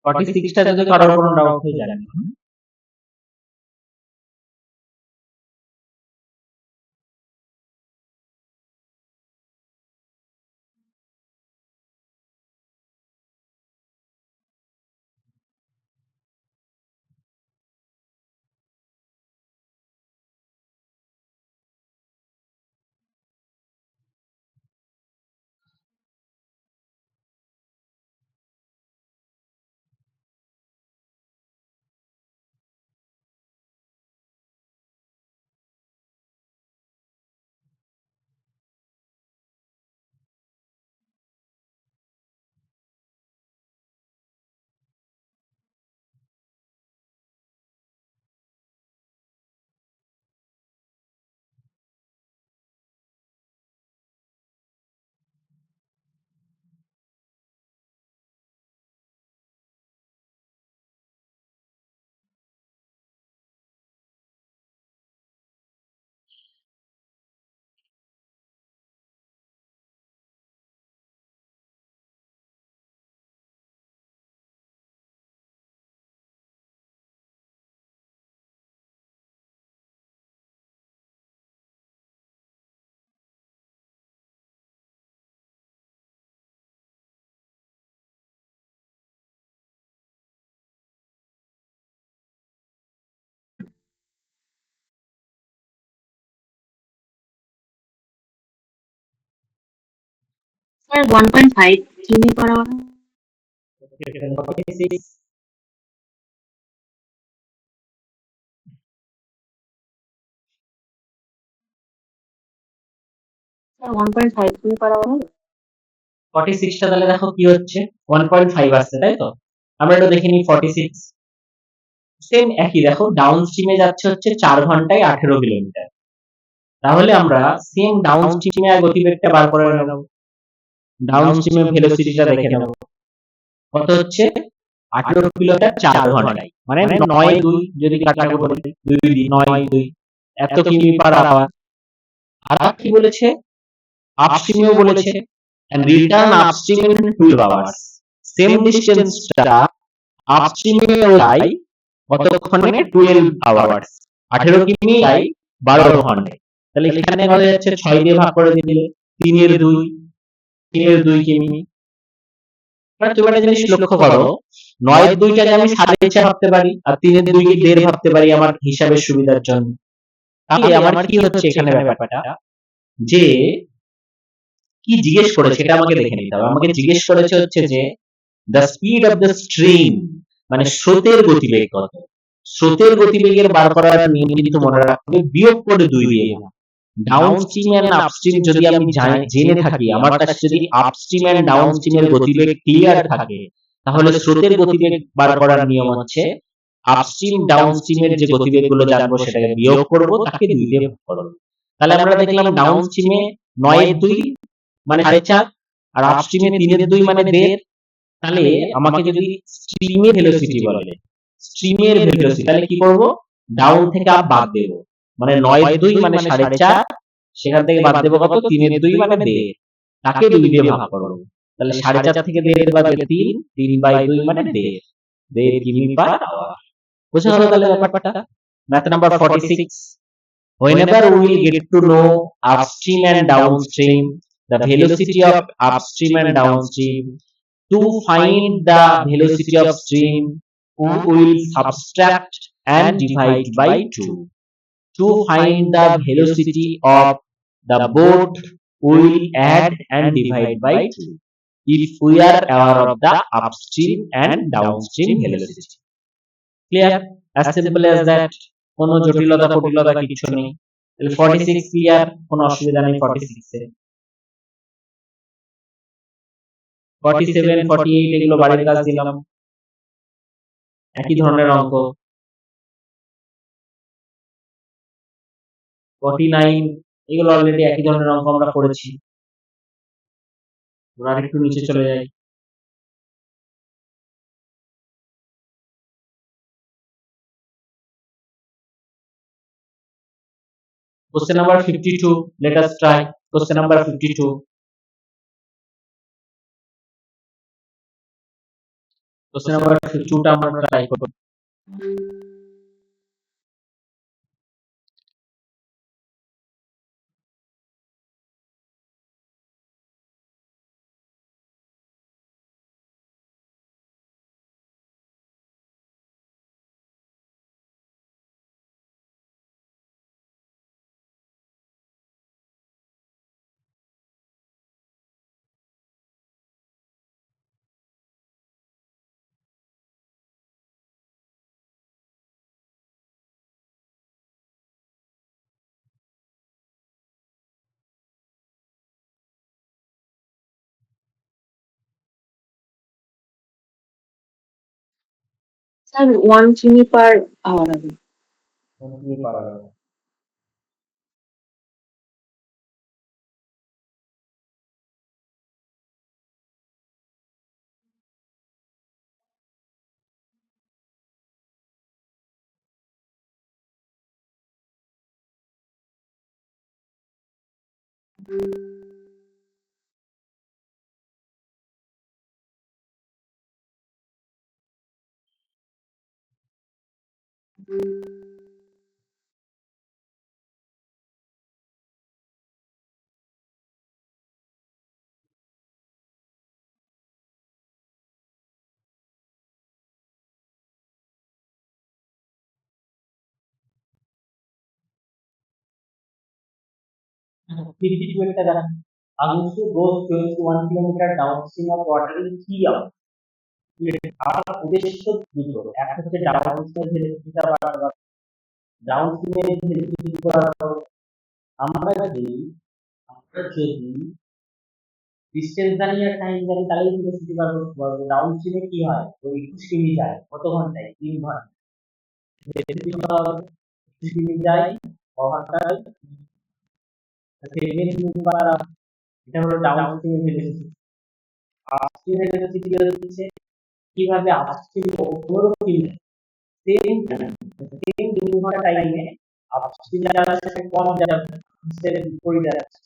46টা যদি কারোর কোনো ডাউট হয়ে যায়, স্যার 1.5 কিমি পার আওয়ার। 46 স্যার 1.5 কিমি পার আওয়ার। 46টা তাহলে দেখো কি হচ্ছে 1.5 আসছে, তাই তো? আমরা একটু দেখে নিই 46 সেম একই, দেখো ডাউন স্ট্রিমে যাচ্ছে হচ্ছে 4 ঘন্টায় 18 কিলোমিটার। তাহলে আমরা সেম ডাউন স্ট্রিমে গতিবেগটা বার করে নেব, ডাউন স্ট্রিমে ভেলোসিটিটা দেখে নেব কত হচ্ছে 18 কিলোমিটার 4 ঘন্টায়, মানে 9 2 যদি কাটাকাটি করি 2 2 9 2 এত কিমি পার আওয়ার। আর কি বলেছে, আপস্ট্রিমেও বলেছে and return upstream in 12 hours, same distance টা আপস্ট্রিমে যায় কতক্ষণে 12 hours, 18 কিমি যায় 12 ঘন্টায়। তাহলে এখানে হয়ে যাচ্ছে 6 দিয়ে ভাগ করে দিলে 3 এর 2 কিমি। মানে তুমি একটা জিনিস লক্ষ্য করো, 9 এর 2টাকে আমি 4.5 ভাবতে পারি আর 3 এর 2 কে 1.5 ভাবতে পারি আমার হিসাবের সুবিধার জন্য। তাহলে আমার কি হচ্ছে এখানে ব্যাপারটা, যে কি জিজ্ঞেস করেছে সেটা আমাকে দেখে নিতে হবে। আমাকে জিজ্ঞেস করেছে হচ্ছে যে the speed of the stream, মানে স্রোতের গতিবেগ কত। স্রোতের গতিবেগের বার করার নিয়ম কিন্তু মনে রাখতে হবে, বিয়োগ করে 2 দিয়ে ভাগ। ডাউনস্ট্রিম এন্ড আপস্ট্রিম যদি আমি জেনে থাকি, আমার কাছে যদি আপস্ট্রিম এন্ড ডাউনস্ট্রিমের গতিবেগ ক্লিয়ার থাকে, তাহলে স্রোতের গতিবেগ বার করার নিয়ম হচ্ছে আপস্ট্রিম ডাউনস্ট্রিমের যে গতিবেগগুলো জানবো সেটাকে বিয়োগ করব, তাকে 2 দিয়ে ভাগ করব। তাহলে আমরা দেখলাম ডাউনস্ট্রিমে 9 এর 2 মানে 4.5 আর আপস্ট্রিমে 3 এর 2 মানে 1.5। তাহলে আমাকে যদি স্ট্রিমের ভেলোসিটি বলে, স্ট্রিমের ভেলোসিটি, তাহলে কি করব? ডাউন থেকে আপ বাদ দেব, মানে 9 এর 2 মানে 4.5, সেখান থেকে বাদ দেব কত? 3 এর 2 মানে 1.5, তাকে 2 দিয়ে ভাগ করব। তাহলে 4.5 থেকে 1.5 বাদ দিলে 3, 3/2 মানে 1.5 কিমি পার আওয়ার। বুঝা গেল তাহলে ব্যাপারটা? Math number 46, whenever we will get to know upstream and downstream, the velocity of upstream and downstream, to find the velocity of stream, we will subtract and divide by 2. To find the velocity of the boat, we will add and divide by 2. If we are aware of the upstream and downstream velocity. Clear? As simple as that. কোনো জটিলতা কঠিলতা কিছু নেই। তাহলে 46 clear, কোনো অসুবিধা নেই 46 এ। 47, 48 এগুলো বাড়ির কাজ দিলাম, একই ধরনের অঙ্ক। 49 এগুলো অলরেডি একই ধরনের অঙ্ক আমরা করেছি। আমরা আরেকটু নিচে চলে যাই। Question number 52. Let us try question number 52. Question number 52 টা আমরা ট্রাই করব। স্যার 1 কিমি পার আওয়ার হবে। কি পারা যাবে? Fifty টা দেখেন। Anushu goes 21 kilometer downstream of water in 3 hours. আমার উদ্দেশ্য দুটো, এক হচ্ছে ডাউনস্ট্রিম ভেলোসিটিটা বাড়ানো, ডাউনস্ট্রিমের ভেলোসিটি বাড়ানো। আমরা যদি ডিসটেন্স জানি আর টাইম জানি, তাহলে ভেলোসিটি বাড়াবো। ডাউনস্ট্রিমে কি হয়? ওই 21 কিমি যায় কত ঘন্টায়? 3 ঘন্টা। ভেলোসিটি কত হবে? 21 কিমি যায় ঘন্টায় 7 কিমি পার আওয়ার। এটা হলো ডাউনস্ট্রিমের ভেলোসিটি। আপস্ট্রিমের ভেলোসিটি হচ্ছে কিভাবে আপস্ট্রিম অনুরূপী সেম 2 ঘন্টা টাইমে আপস্ট্রিম যাওয়ার সাথে কম যাবে, নিচের বিপরীত যাচ্ছে,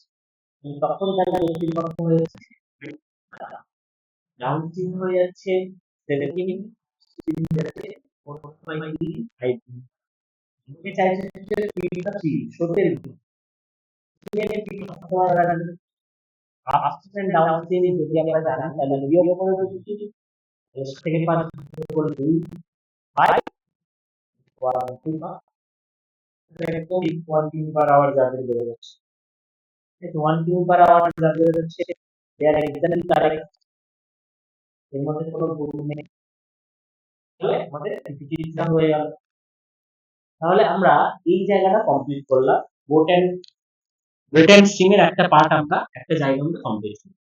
তখন তার গতি কত হয়েছে? ডাউনস্ট্রিম হয়ে যাচ্ছে 17, স্ট্রিম যাচ্ছে 4.5। আমি চাইছি যে স্পিডটা 3 স্রোতের আপস্ট্রিম ডাউনস্ট্রিম যদি আমরা জানি, তাহলে বিয়োগ করে দিচ্ছি, থেকে 5 করে 2 বাই 1 কিমি পার আওয়ার যাবে বেড়ে যাচ্ছে। 1 কিমি পার আওয়ার যাবে হচ্ছে, they are exactly correct, এর মধ্যে কোনো ভুল নেই। তাহলে আমাদের রিপিটিশন হয়ে গেল। তাহলে আমরা এই জায়গাটা কমপ্লিট করলাম। বোট এন্ড ওয়েট অ্যান্ড স্ট্রিমের একটা পার্ট আমরা একটা জায়গা মধ্যে কমপ্লিট করি।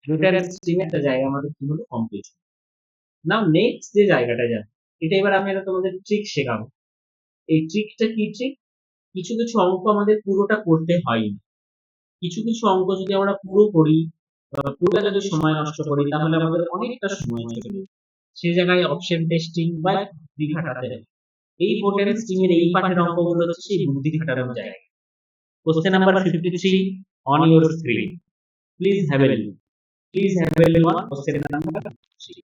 ওয়েট অ্যান্ড স্ট্রিমের একটা জায়গা আমাদের কি হলো কমপ্লিট। নাও নেক্সট যে জায়গাটা যাবে, এটা এবার আমি একটা তোমাদের ট্রিক শেখাবো। এই ট্রিকটা কি ট্রিক? কিছু কিছু অঙ্ক আমাদের পুরোটা করতে হয় না। কিছু কিছু অঙ্ক যদি আমরা পুরো করি, পুরোটা যদি সময় নষ্ট করি, তাহলে আমাদের অনেকটা সময় চলে যাবে। সেই জায়গায় অপশন টেস্টিং বা বুদ্ধি খাটাতে হবে। এই ওয়েট অ্যান্ড স্ট্রিমের এই পাঠের অঙ্কগুলো হচ্ছে সেই বুদ্ধি খাটানোর জায়গা। Question number 53 on your screen. Please have a look. Please have a look on question number 53.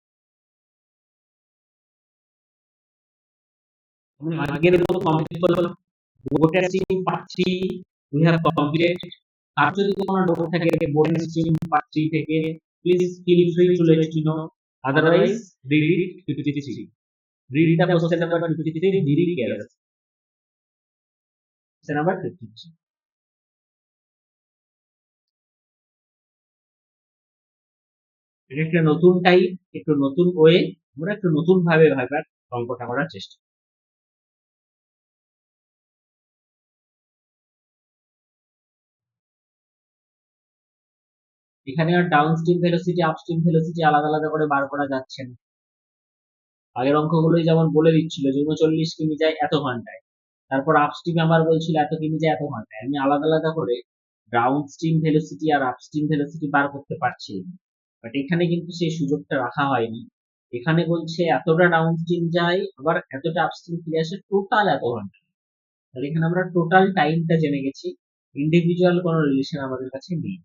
আমরা আগের মতো কমপ্লিট করলাম। Board stream part 3 we have completed. আর যদি কোনো ডাউট থাকে বোর্ড স্ট্রিম পার্ট 3 থেকে, please feel free to let me know. Otherwise, read it 53. Read the question number 53 very carefully. Question number 53. এটা একটা নতুন টাইপ, একটু নতুন ওয়ে, আমরা একটু নতুন ভাবে ভাবার অঙ্কটা করার চেষ্টা। এখানে আর ডাউনস্ট্রিম ভেলোসিটি আপস্ট্রিম ভেলোসিটি আলাদা আলাদা করে বার করা যাচ্ছে না। আগের অঙ্কগুলোই যেমন বলে দিচ্ছিল যে 39 কিমি যায় এত ঘন্টায়, তারপর আপস্ট্রিম আবার বলছিল এত কিমি যায় এত ঘন্টায়। আমি আলাদা আলাদা করে ডাউনস্ট্রিম ভেলোসিটি আর আপস্ট্রিম ভেলোসিটি বার করতে পারছি, বাট এখানে কিন্তু সেই সুযোগটা রাখা হয়নি। এখানে বলছে এতটা ডাউনস্ট্রিম যায় আবার এতটা আপস্ট্রিম ফিরে আসে, টোটাল এত ঘন্টা। তাহলে এখানে আমরা টোটাল টাইমটা জেনে গেছি, ইন্ডিভিজুয়াল কোনো রিলেশন আমাদের কাছে নেই।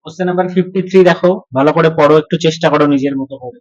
কোশ্চেন নাম্বার 53 দেখো, ভালো করে পড়ো, একটু চেষ্টা করো নিজের মতো করে।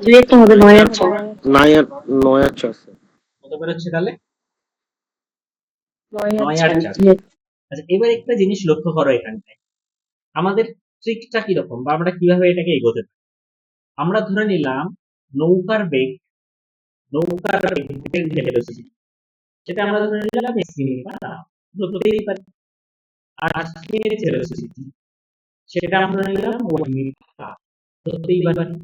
দুয়ের তো হবে 9 আর 4। 9 আর 4 কত বেরোচ্ছে তাহলে? 9 আর 9 আর 4 4। আচ্ছা, এবার একটা জিনিস লক্ষ্য করো এখানটায়, আমাদের ট্রিকটা কিরকম বা আমরা কিভাবে এটাকে এগোতে পারি। আমরা ধরে নিলাম নৌকার বেগ, নৌকার বেগের ভেলোসিটি, সেটা আমরা ধরে নিলাম x মিনিট পার আওয়ার, ধরতেই পারি। আর স্ট্রিমের ভেলোসিটি, সেটা আমরা ধরে নিলাম y মিনিট পার আওয়ার, ধরতেই পারি।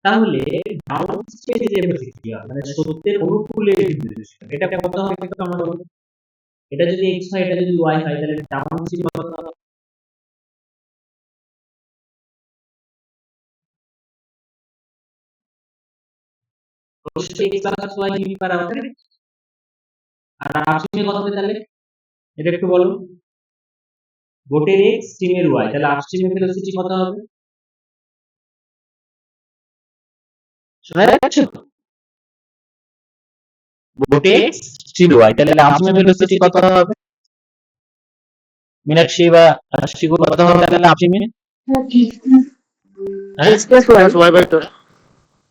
তাহলে ডাউন স্ট্রিমে যে প্রতিক্রিয়া মানে সত্যের অনুকূলে এটা কত হবে একটু আমরা বলবো। এটা যদি x হয় এটা যদি y হয় তাহলে ডাউন স্ট্রিম কত হবে? অবশ্যই x plus y degree per hour. আর আপস্ট্রিমে কত হবে তাহলে এটা একটু বলুন। বোটের x স্ট্রিমের y তাহলে আপস্ট্রিমের ভেলোসিটি কত হবে? শোনা যাচ্ছে তো? বোটে x স্ট্রিম y তাহলে আপস্ট্রিমের ভেলোসিটি কত হবে? মীনাক্ষী বা আশিকু কত হবে তাহলে আপস্ট্রিমে? x plus y. y by 2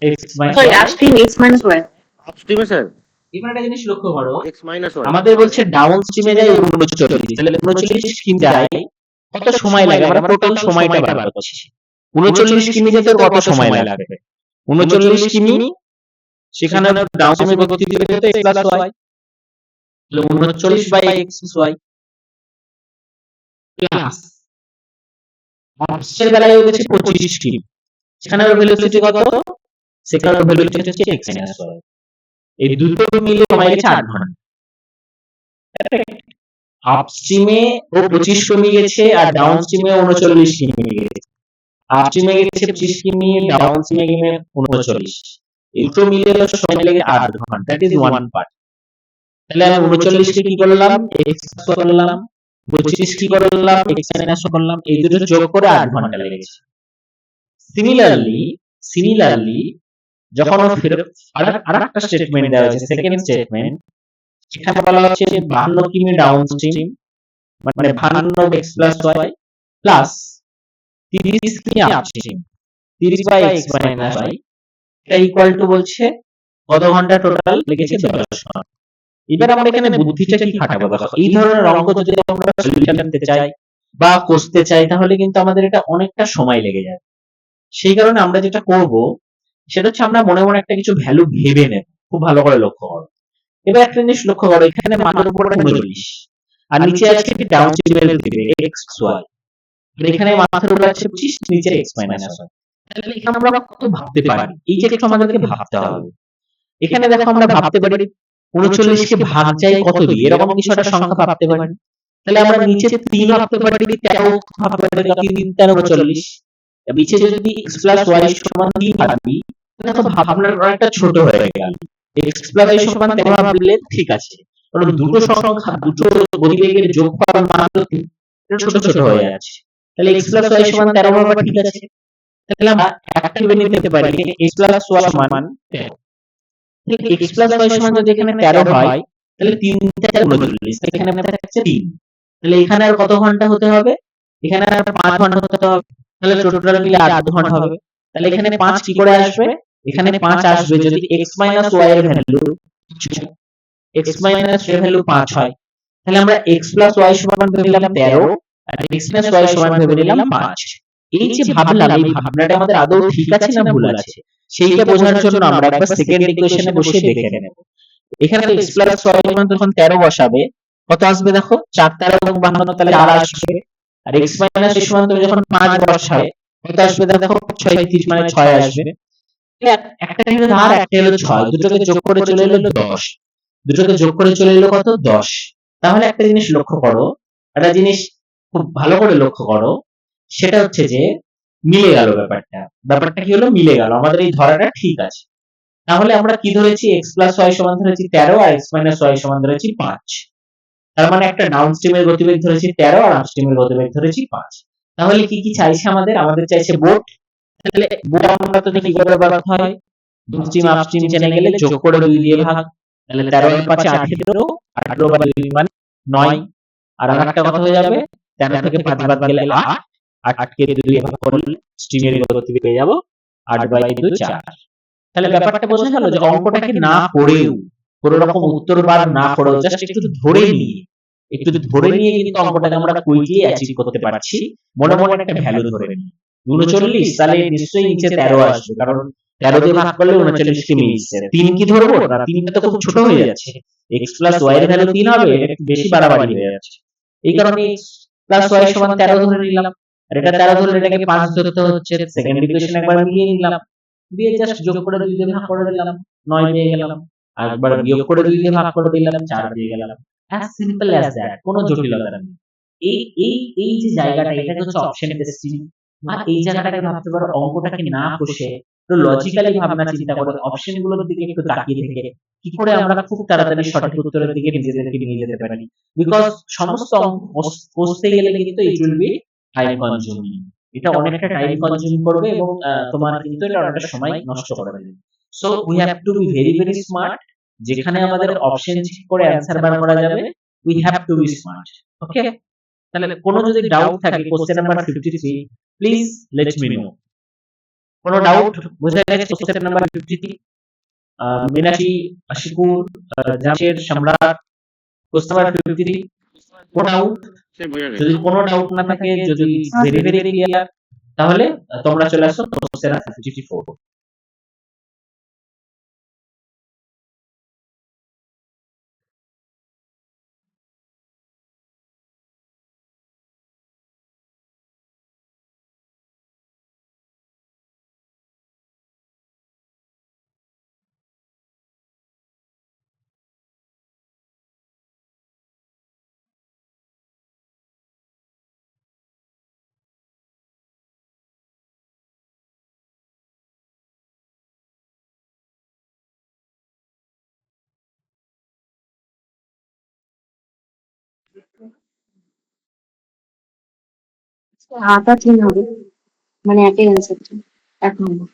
x minus Sorry, y। upstream x minus y. আপস্ট্রিমে স্যার এবার একটা জিনিস লক্ষ্য করো, x minus y আমাদের বলছে ডাউন স্ট্রিমে যায় 39, তাহলে 39 কিমি যায় কত সময় লাগে? আমরা টোটাল সময়টা বার করছি। 39 কিমি যেতে কত সময় লাগবে? 39 কিমি সেখানে ডাউন স্ট্রিমে গতি দিতে তো x প্লাস y, তাহলে 39 by x plus y plus আপস্ট্রিমের বেলায় হচ্ছে 25 কিমি, সেখানে ভেলোসিটি কত? সেখানে ভেলোসিটি হচ্ছে x মাইনাস y। এই দুটো মিলে সময় গেছে 8 ঘন্টা। আপস্ট্রিমে ও 25 কিমি গেছে আর ডাউন স্ট্রিমে 39 কিমি গেছে। আপস্ট্রিমে গেছে 25 কিমি, ডাউন স্ট্রিমে গেছে 39। এই দুটো মিলে সময় লেগে 8 ঘন্টা। That is one part. তাহলে আমি 39 কে কি করলাম? x করলাম, 25 কি করলাম? x মাইনাস করলাম। এই দুটো যোগ করে 8 ঘন্টা লেগেছে। সিমিলারলি যখন আরেকটা স্টেটমেন্ট দেওয়া হয়েছে, সেকেন্ড স্টেটমেন্ট, এখানে বলা হচ্ছে 52 কিমি ডাউন স্ট্রিম মানে 52 x প্লাস y প্লাস 30 কিমি upstream 30 by x minus y, এটা ইকুয়াল টু বলছে কত ঘন্টা টোটাল লেগেছে? 10 ঘন্টা। এবার আমরা এখানে বুদ্ধিটা কি খাটাবো দেখো। এই ধরনের অঙ্ক যদি আমরা সলিউশন করতে চাই বা কষতে চাই তাহলে কিন্তু আমাদের এটা অনেকটা সময় লেগে যাবে। সেই কারণে আমরা যেটা করব সেটা হচ্ছে আমরা মনে মনে একটা কিছু ভ্যালু ভেবে নেব। খুব ভালো করে লক্ষ্য করো। এবার একটা জিনিস লক্ষ্য করো, এখানে মাথার উপরে 39 আর নিচে আছে ডাউন স্ট্রিমের দিকে x y, আর এখানে মাথার উপরে আছে 25, নিচে x মাইনাস y। তাহলে এখানে আমরা কত ভাবতে পারি? এই যে একটু আমাদেরকে ভাবতে হবে। এখানে দেখো আমরা ভাবতে পারি 39 কে ভাগ যায় কত দিয়ে, এরকম কিছু একটা সংখ্যা ভাবতে পারি। তাহলে আমরা নিচে 3 ভাবতে পারি, 13 ভাবতে পারি, 3 13 39। নিচে যদি x প্লাস y সমান 3 ভাবি দেখো ভাবনার অনেকটা ছোট হয়ে গেল। x প্লাস y সমান 13 ভাবলে ঠিক আছে, কারণ দুটো সংখ্যা দুটো গতিবেগের যোগফল মাত্র 3, এটা ছোট ছোট হয়ে যাচ্ছে। তাহলে x প্লাস y সমান 13 ভাবা ঠিক আছে। তাহলে আমরা একটা ভেবে নিতে পারি x প্লাস y সমান 13। ঠিক x প্লাস y সমান যদি এখানে 13 হয় তাহলে 3 থেকে 39, এখানে আমাদের থাকছে 3। তাহলে এখানে আর কত ঘন্টা হতে হবে? এখানে আর 5 ঘন্টা হতে হবে। তাহলে টোটাল মিলে 8 ঘন্টা হবে। তাহলে এখানে 5 কি করে আসবে? এখানে 5 আসবে যদি x মাইনাস y এর ভ্যালু x মাইনাস এর ভ্যালু 5 হয়। তাহলে আমরা x প্লাস y সমান ভেবে নিলাম 13 আর x প্লাস y সমান ভেবে নিলাম 5। এই যে ভাবলাম, এই ভাবনাটা আমাদের আদৌ ঠিক আছে না ভুল আছে সেইটা বোঝার জন্য আমরা একবার সেকেন্ড ইকুয়েশনে বসে দেখে নেব। এখানে তো x প্লাস y সমান যখন 13 বসাবে কত আসবে দেখো? 4 13 এবং 52, তাহলে 4 আসবে। আর x মাইনাস y সমান তুমি যখন 5 বসাবে কত আসবে দেখো? 36 মানে 6 আসবে। একটা হলো 4 একটা হলো 6, দুটোকে যোগ করে চলে এলো 10, দুটোকে যোগ করে চলে এলো কত? 10। তাহলে একটা জিনিস লক্ষ্য করো, একটা জিনিস খুব ভালো করে লক্ষ্য করো, সেটা হচ্ছে যে মিলে গেল ব্যাপারটা কি হলো? মিলে গেল, আমাদের এই ধরাটা ঠিক আছে। তাহলে আমরা কি ধরেছি? x প্লাস y সমান ধরেছি 13 আর x মাইনাস y সমান ধরেছি 5। তার মানে একটা ডাউন স্ট্রিমের গতিবেগ ধরেছি 13 আর আপ স্ট্রিমের গতিবেগ ধরেছি 5। তাহলে কি কি চাইছে আমাদের চাইছে বোট। তাহলে বোট আমরা তো দেখি কিভাবে ব্যবহার হয়, ডাউন স্ট্রিম আপ স্ট্রিম জেনে গেলে যোগ করে 2 দিয়ে ভাগ, তাহলে 13 এর 5 18, 18 বাই 2 মানে 9। আর আরেকটা কথা হয়ে যাবে 13 থেকে 5 বাদ গেলে 8, 8 কে 2 দিয়ে ভাগ করলে স্ট্রিমের গতিবেগ পেয়ে যাব 8 বাই 2 4। তাহলে ব্যাপারটা বোঝা গেল যে অঙ্কটাকে না পড়েও, কোনো রকম উত্তর বার না করেও জাস্ট একটু ধরে নিয়ে কিন্তু অঙ্কটাকে আমরা কুইকলি অ্যাচিভ করতে পারছি। মনে মনে একটা ভ্যালু ধরে নিই 39, তাহলে নিশ্চয়ই নিচে 13 আসবে, কারণ 13 দিয়ে ভাগ করলে 39 কে মিলছে। 3 কি ধরবো না? 3টা তো খুব ছোট হয়ে যাচ্ছে, x প্লাস y এর ভ্যালু 3 হবে, এটা একটু বেশি বাড়াবাড়ি হয়ে যাচ্ছে। এই কারণে x প্লাস y সমান 13 ধরে নিলাম, আর এটা 13 ধরলে এটাকে 5 ধরতে হচ্ছে। সেকেন্ড ইকুয়েশন একবার মিলিয়ে নিলাম, দিয়ে জাস্ট যোগ করে 2 দিয়ে ভাগ করে দিলাম, 9 পেয়ে গেলাম। আর একবার বিয়োগ করে 2 দিয়ে ভাগ করে দিলাম, 4 পেয়ে গেলাম। অ্যাজ সিম্পল অ্যাজ দ্যাট, কোনো জটিলতা নেই। এই এই এই যে জায়গাটা, এটাকে হচ্ছে অপশন টেস্টিং, বা এই জায়গাটাকে ভাবতে পারো অঙ্কটাকে না কষে একটু লজিক্যালি ভাবনা চিন্তা করে অপশন গুলোর দিকে একটু তাকিয়ে থেকে কি করে আমরা খুব তাড়াতাড়ি সঠিক উত্তরের দিকে নিজেদেরকে নিয়ে যেতে পারি। বিকজ সমস্ত অঙ্ক কষতে গেলে কিন্তু it will be time consuming, এটা অনেকটা টাইম কনজিউম করবে এবং তোমার কিন্তু এটা অনেকটা সময় নষ্ট করে দেবে। So we have to be very very smart. যেখানে আমাদের অপশন চেক করে অ্যান্সার বার করা যাবে, we have to be smart. Okay, তাহলে কোনো যদি ডাউট থাকে question number 53, please let me know. কোনো ডাউট? বোঝা গেছে question number 53? Meenakshi, Ashiqur, Jamshed, Samrat, question number 53, কোনো ডাউট? সে বোঝা গেছে। যদি কোনো ডাউট না থাকে, যদি ভেরি ভেরি ক্লিয়ার, তাহলে তোমরা চলে আসো কোশ্চেন নাম্বার 54। আটা 3 হবে, মানে একই অ্যান্সারটা 1 নম্বর।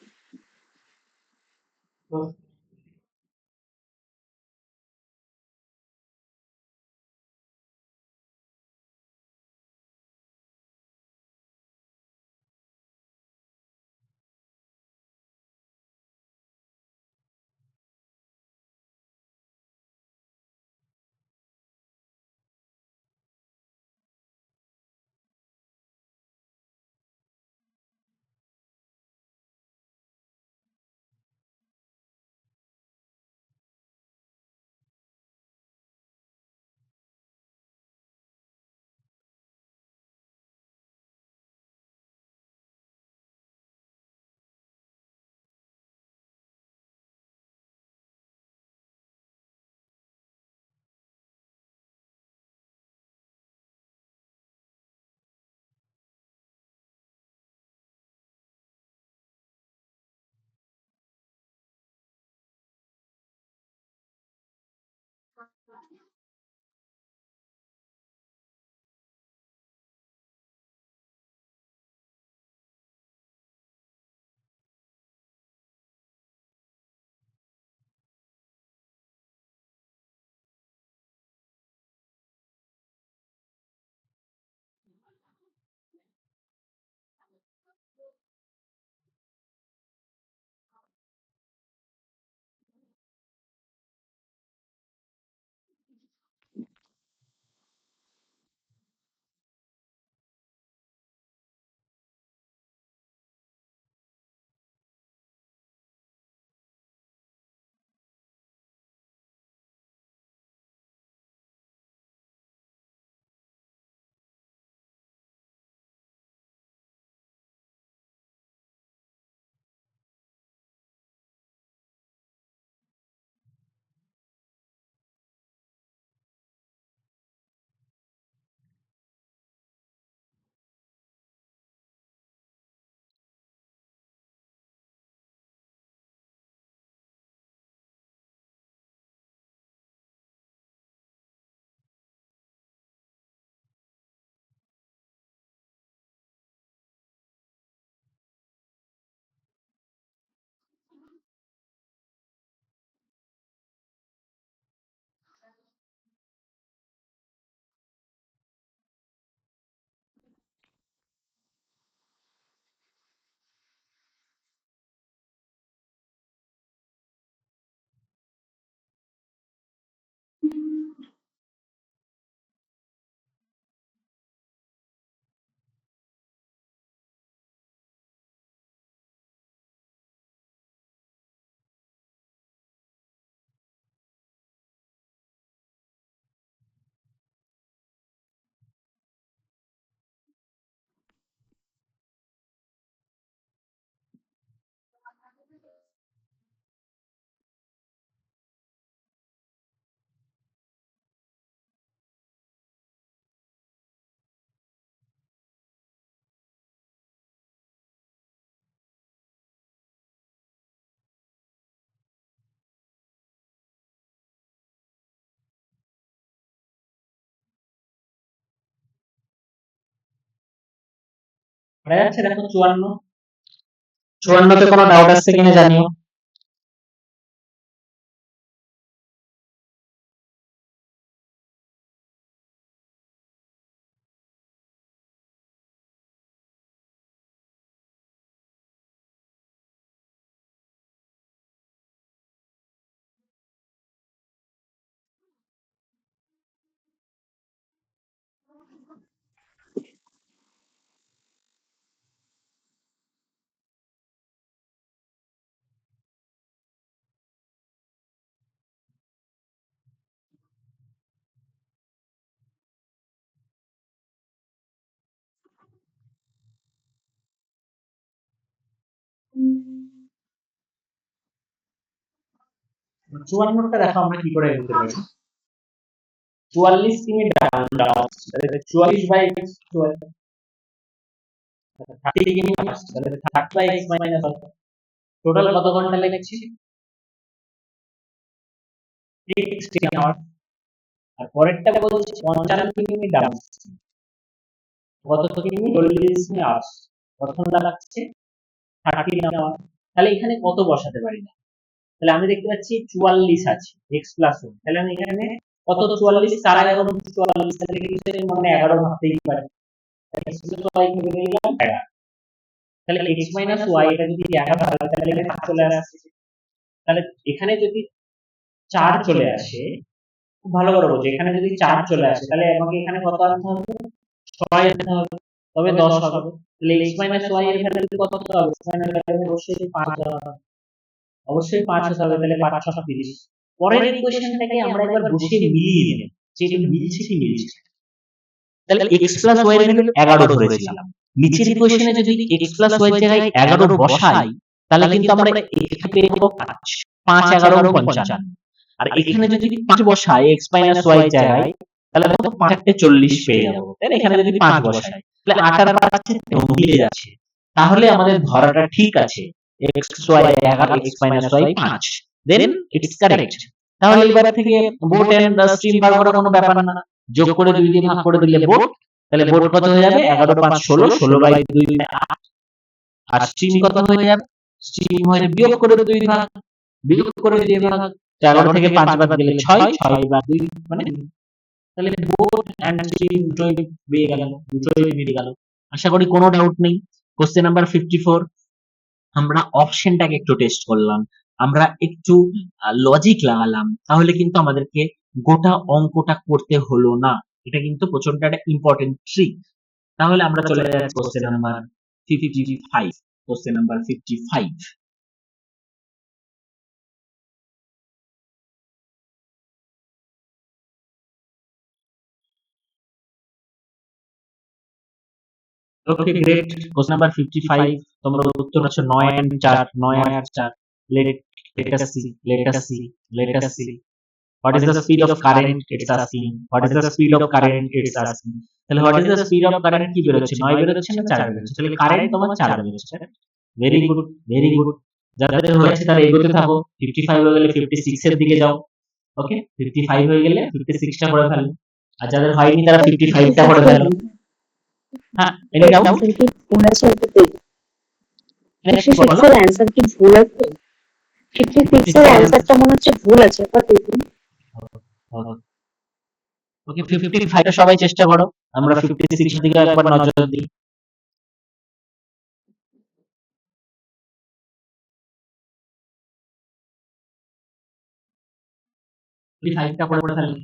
দেখা যাচ্ছে দেখো 54, 54তে কোনো ডাউট আসছে কিনা জানিও। চুয়ান্নটা দেখো আমরা কি করে এগোতে পারি। 44 কিমি ডাউন ডাউন, 30 কিমি আসছে, তাহলে 30 x মাইনাস টোটাল কত ঘন্টা লেগেছে? 16 আওয়ার। আর পরেরটা বলছে 55 কিমি ডাউন, কত কিমি? 40 কিমি আওয়ার, কত ঘন্টা লাগছে? 30 আওয়ার। তাহলে এখানে কত বসাতে পারি না? তাহলে আমি দেখতে পাচ্ছি 44 আছে x প্লাস 1, তাহলে আমি এখানে কত? 44 4 11 44, তাহলে এখানে মানে 11 ভাবতেই পারি। x প্লাস y ভেবে নিলাম 11, তাহলে x মাইনাস y এটা যদি 11 হয় তাহলে এখানে 5 চলে আসছে। তাহলে এখানে যদি 4 চলে আসে, খুব ভালো করে বোঝো, এখানে যদি 4 চলে আসে তাহলে আমাকে এখানে কত আনতে হবে? 6 আনতে হবে, তবে 10 হবে। তাহলে x মাইনাস y এর ভ্যালু কত হবে? x মাইনাস y এর ভ্যালু অবশ্যই 5 হবে, অবশ্যই 5 হতে হবে, তাহলে 5 6 30। পরের ইকুয়েশনটাকে আমরা একবার বসিয়ে মিলিয়ে নেব যে এটা মিলছে কি মিলছে না। তাহলে x প্লাস y এর ভ্যালু 11 ধরেছিলাম, নিচের ইকুয়েশনে যদি x প্লাস y এর জায়গায় 11 বসাই তাহলে কিন্তু আমরা এখানে পেয়ে যাবো 5, 5 11 55। আর এখানে যদি 5 বসাই x মাইনাস y এর জায়গায় তাহলে কত? 5 তে 40 পেয়ে যাবো। তাহলে এখানে যদি 5 বসাই তাহলে 8 আর 5 মিলে যাচ্ছে, তাহলে আমাদের ধরাটা ঠিক আছে, x y 11 x minus y 5, then it's correct. তাহলে এবার থেকে বোট এন্ড স্ট্রিম বার করার কোনো ব্যাপার না, যোগ করে 2 দিয়ে ভাগ করে দিলে বোট, তাহলে বোট কত হয়ে যাবে? 11 5 16, 16 বাই 2 8। আর স্ট্রিম কত হয়ে যাবে? স্ট্রিম হয়ে বিয়োগ করে 2 ভাগ, বিয়োগ করে 2 ভাগ, 11 থেকে 5 বাদ গেলে 6, 6 বাই 2 মানে, তাহলে বোট এন্ড স্ট্রিম দুটোই পেয়ে গেল, দুটোই মিলে গেল। আশা করি কোনো ডাউট নেই। কোশ্চেন নাম্বার 54 আমরা অপশনটাকে একটু টেস্ট করলাম, আমরা একটু লজিক লাগালাম, তাহলে কিন্তু আমাদেরকে গোটা অঙ্কটা করতে হলো না। এটা কিন্তু প্রচন্ড একটা ইম্পর্টেন্ট ট্রিক। তাহলে আমরা চলে যাচ্ছি question number 55। Question number 55, okay great. Question number 55 তোমরা উত্তর আছে 9 and 4, 9 R 4। let us see what is the speed of current it's asking, what is the speed of current it's asking। তাহলে what is the speed of current কি বেরোচ্ছে? 9 বেরোচ্ছে না 4 বেরোচ্ছে? তাহলে কারেন্ট তোমার 4 বেরোচ্ছে। Very good, very good. যাদের হয়েছে তারা এগোতে থাকো, 55 হয়ে গেলে 56 এর দিকে যাও। ওকে, 55 হয়ে গেলে 56 টা করে ফেলো, আর যাদের হয়নি তারা 55 টা করে ফেলো। হ্যাঁ, এনি ডাউট? ভুল আছে ওটাতে। 56 এর অ্যান্সার কি ভুল আছে? 56 এর অ্যান্সারটা মনে হচ্ছে ভুল আছে, কত দেখুন। ওকে, 55 টা সবাই চেষ্টা করো, আমরা 56 এর দিকে একবার নজর দিই। 55 টা করে ফেলো।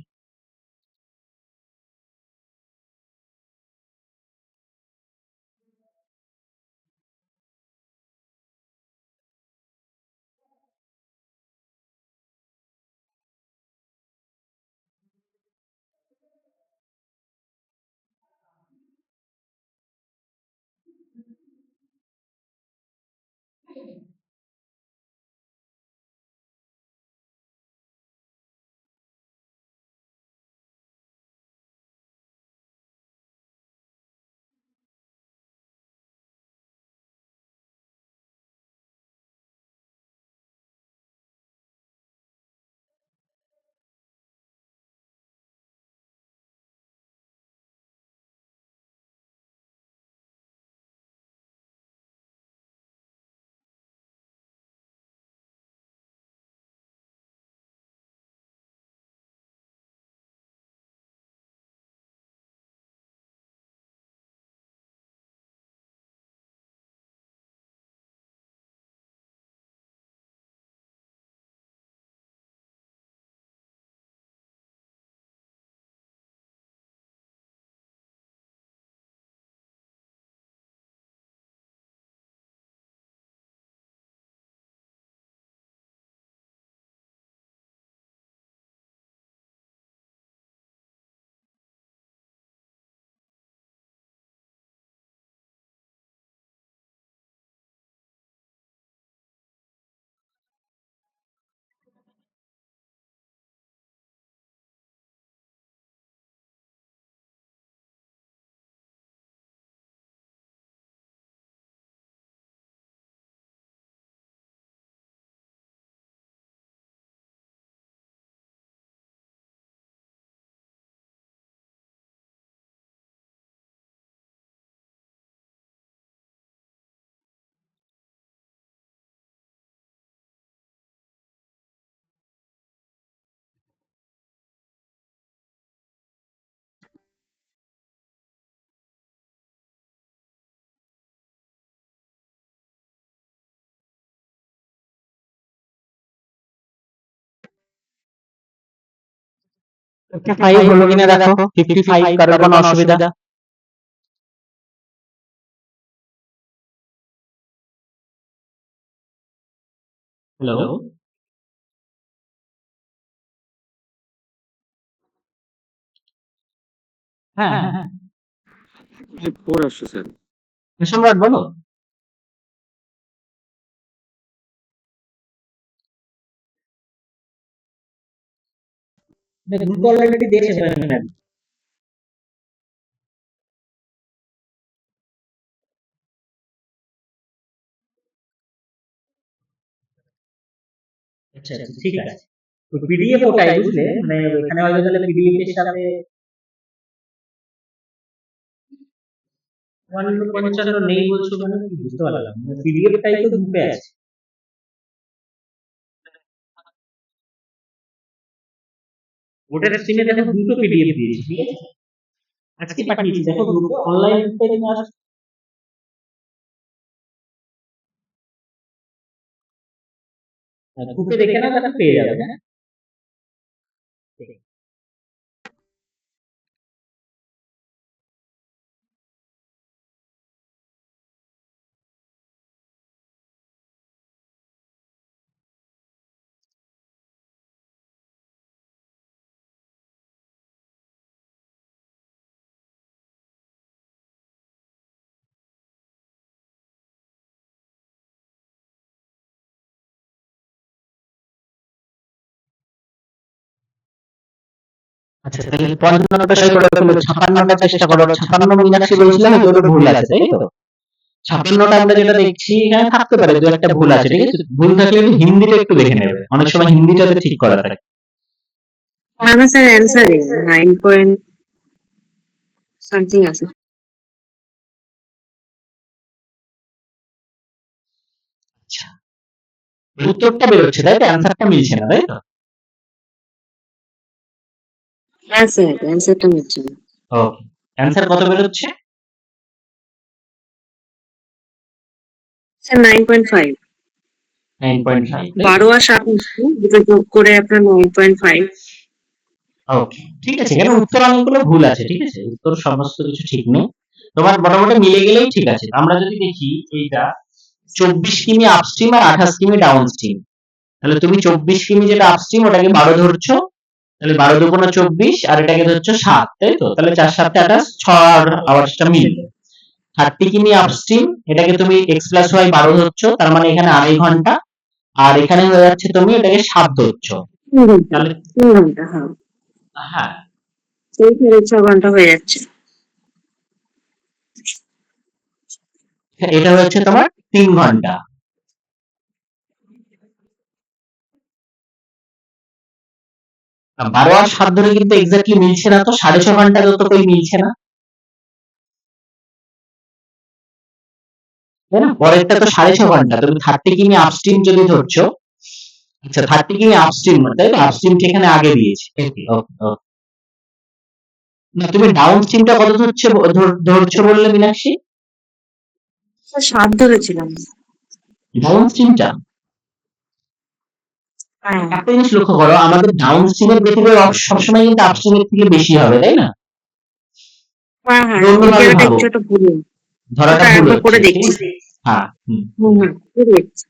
55 হলো কিনা দেখো, 55 কারোর কোনো অসুবিধা? হ্যালো, হ্যাঁ হ্যাঁ হ্যাঁ, 4 আসছে স্যার। সম্রাট বলো। গ্রুপ অলরেডি দেখেছে ম্যাম। আচ্ছা আচ্ছা, ঠিক আছে। তো পিডিএফ ওটাই বুঝলে, মানে এখানে হয়তো তাহলে পিডিএফ এর সাথে 155 নেই বলছো, মানে কি বুঝতে পারলাম না, পিডিএফ টাই তো গ্রুপে আছে। ওটার স্ক্রিনে দেখো দুটো পিডিএফ দিয়েছি, ঠিক আছে? আজকে পাঠিয়েছি, দেখো গ্রুপে অনলাইন গ্রুপে তোমার গ্রুপে দেখে না, তাহলে পেয়ে যাবে। হ্যাঁ, আচ্ছা তাহলে 55টা সই করে ফেলো, 56টা চেষ্টা করো। 56 মীনাক্ষী বলছিল হয়তো ওটা ভুল আছে, তাই তো? 56টা আমরা যেটা দেখছি এখানে থাকতে পারে দু একটা ভুল আছে, ঠিক আছে? ভুল থাকলে একটু হিন্দিটা একটু দেখে নেবে, অনেক সময় হিন্দিটাতে ঠিক করা থাকে। না স্যার, অ্যান্সার 9 পয়েন্ট সামথিং আছে। আচ্ছা, উত্তরটা বেরোচ্ছে তাই তো, অ্যান্সারটা মিলছে না তাই তো? হ্যাঁ স্যার, অ্যান্সারটা মিলছে না। ওকে, অ্যান্সার কত বেরোচ্ছে? স্যার 9.5। 9.5। 12 আর 7 দুটো যোগ করে আপনার 9.5। ওকে, ঠিক আছে, এখানে উত্তর অনেকগুলো ভুল আছে, ঠিক আছে? উত্তর সমস্ত কিছু ঠিক নেই, তোমার মোটামুটি মিলে গেলেই ঠিক আছে। আমরা যদি দেখি এইটা 24 কিমি আপস্ট্রিম আর 28 কিমি ডাউনস্ট্রিম, তাহলে তুমি 24 কিমি যেটা আপস্ট্রিম ওটাকে 12 ধরছো, তাহলে 12 দুগুণে 24 আর এটাকে ধরছো 7, তাই তো? তাহলে 4 7 28, 6 আওয়ার্সটা মিল। 30 কিমি আপস্ট্রিম, এটাকে তুমি x প্লাস y 12 ধরছো, তার মানে এখানে 2.5 ঘন্টা, আর এখানে হয়ে যাচ্ছে তুমি এটাকে 7 ধরছো, 3 ঘন্টা। তাহলে 3 ঘন্টা, হ্যাঁ। হ্যাঁ, সেই 6 ঘন্টা হয়ে যাচ্ছে। এটা হচ্ছে তোমার 3 ঘন্টা। 12 আর 7 ধরে কিন্তু এক্স্যাক্টলি মিলছে না, তো 6.5 ঘন্টা তো কই মিলছে না, তাই না? পরেরটা তো 6.5 ঘন্টা, তুমি 30 কিমি আপস্ট্রিম যদি ধরছো, আচ্ছা 30 কিমি আপস্ট্রিম, তাই তো? আপস্ট্রিম এখানে আগে দিয়েছে। ওকে ওকে ওকে। না, তুমি ডাউন স্ট্রিমটা কত ধরছো বললে মীনাক্ষী? স্যার 7 ধরেছিলাম। ডাউন স্ট্রিমটা হ্যাঁ একটা জিনিস লক্ষ্য করো, আমাদের ডাউন স্ট্রিমের দেখবে সবসময় কিন্তু আপস্ট্রিমের থেকে বেশি হবে, তাই না? হ্যাঁ হ্যাঁ, এই অন্যভাবে জায়গাটা ভাবো, কিছু একটা ভুল। ধরাটা ওটা ভুল একবার করে হচ্ছে, ঠিক দেখছি। আছে? হ্যাঁ, হুম। হুম হুম, করে দেখছি।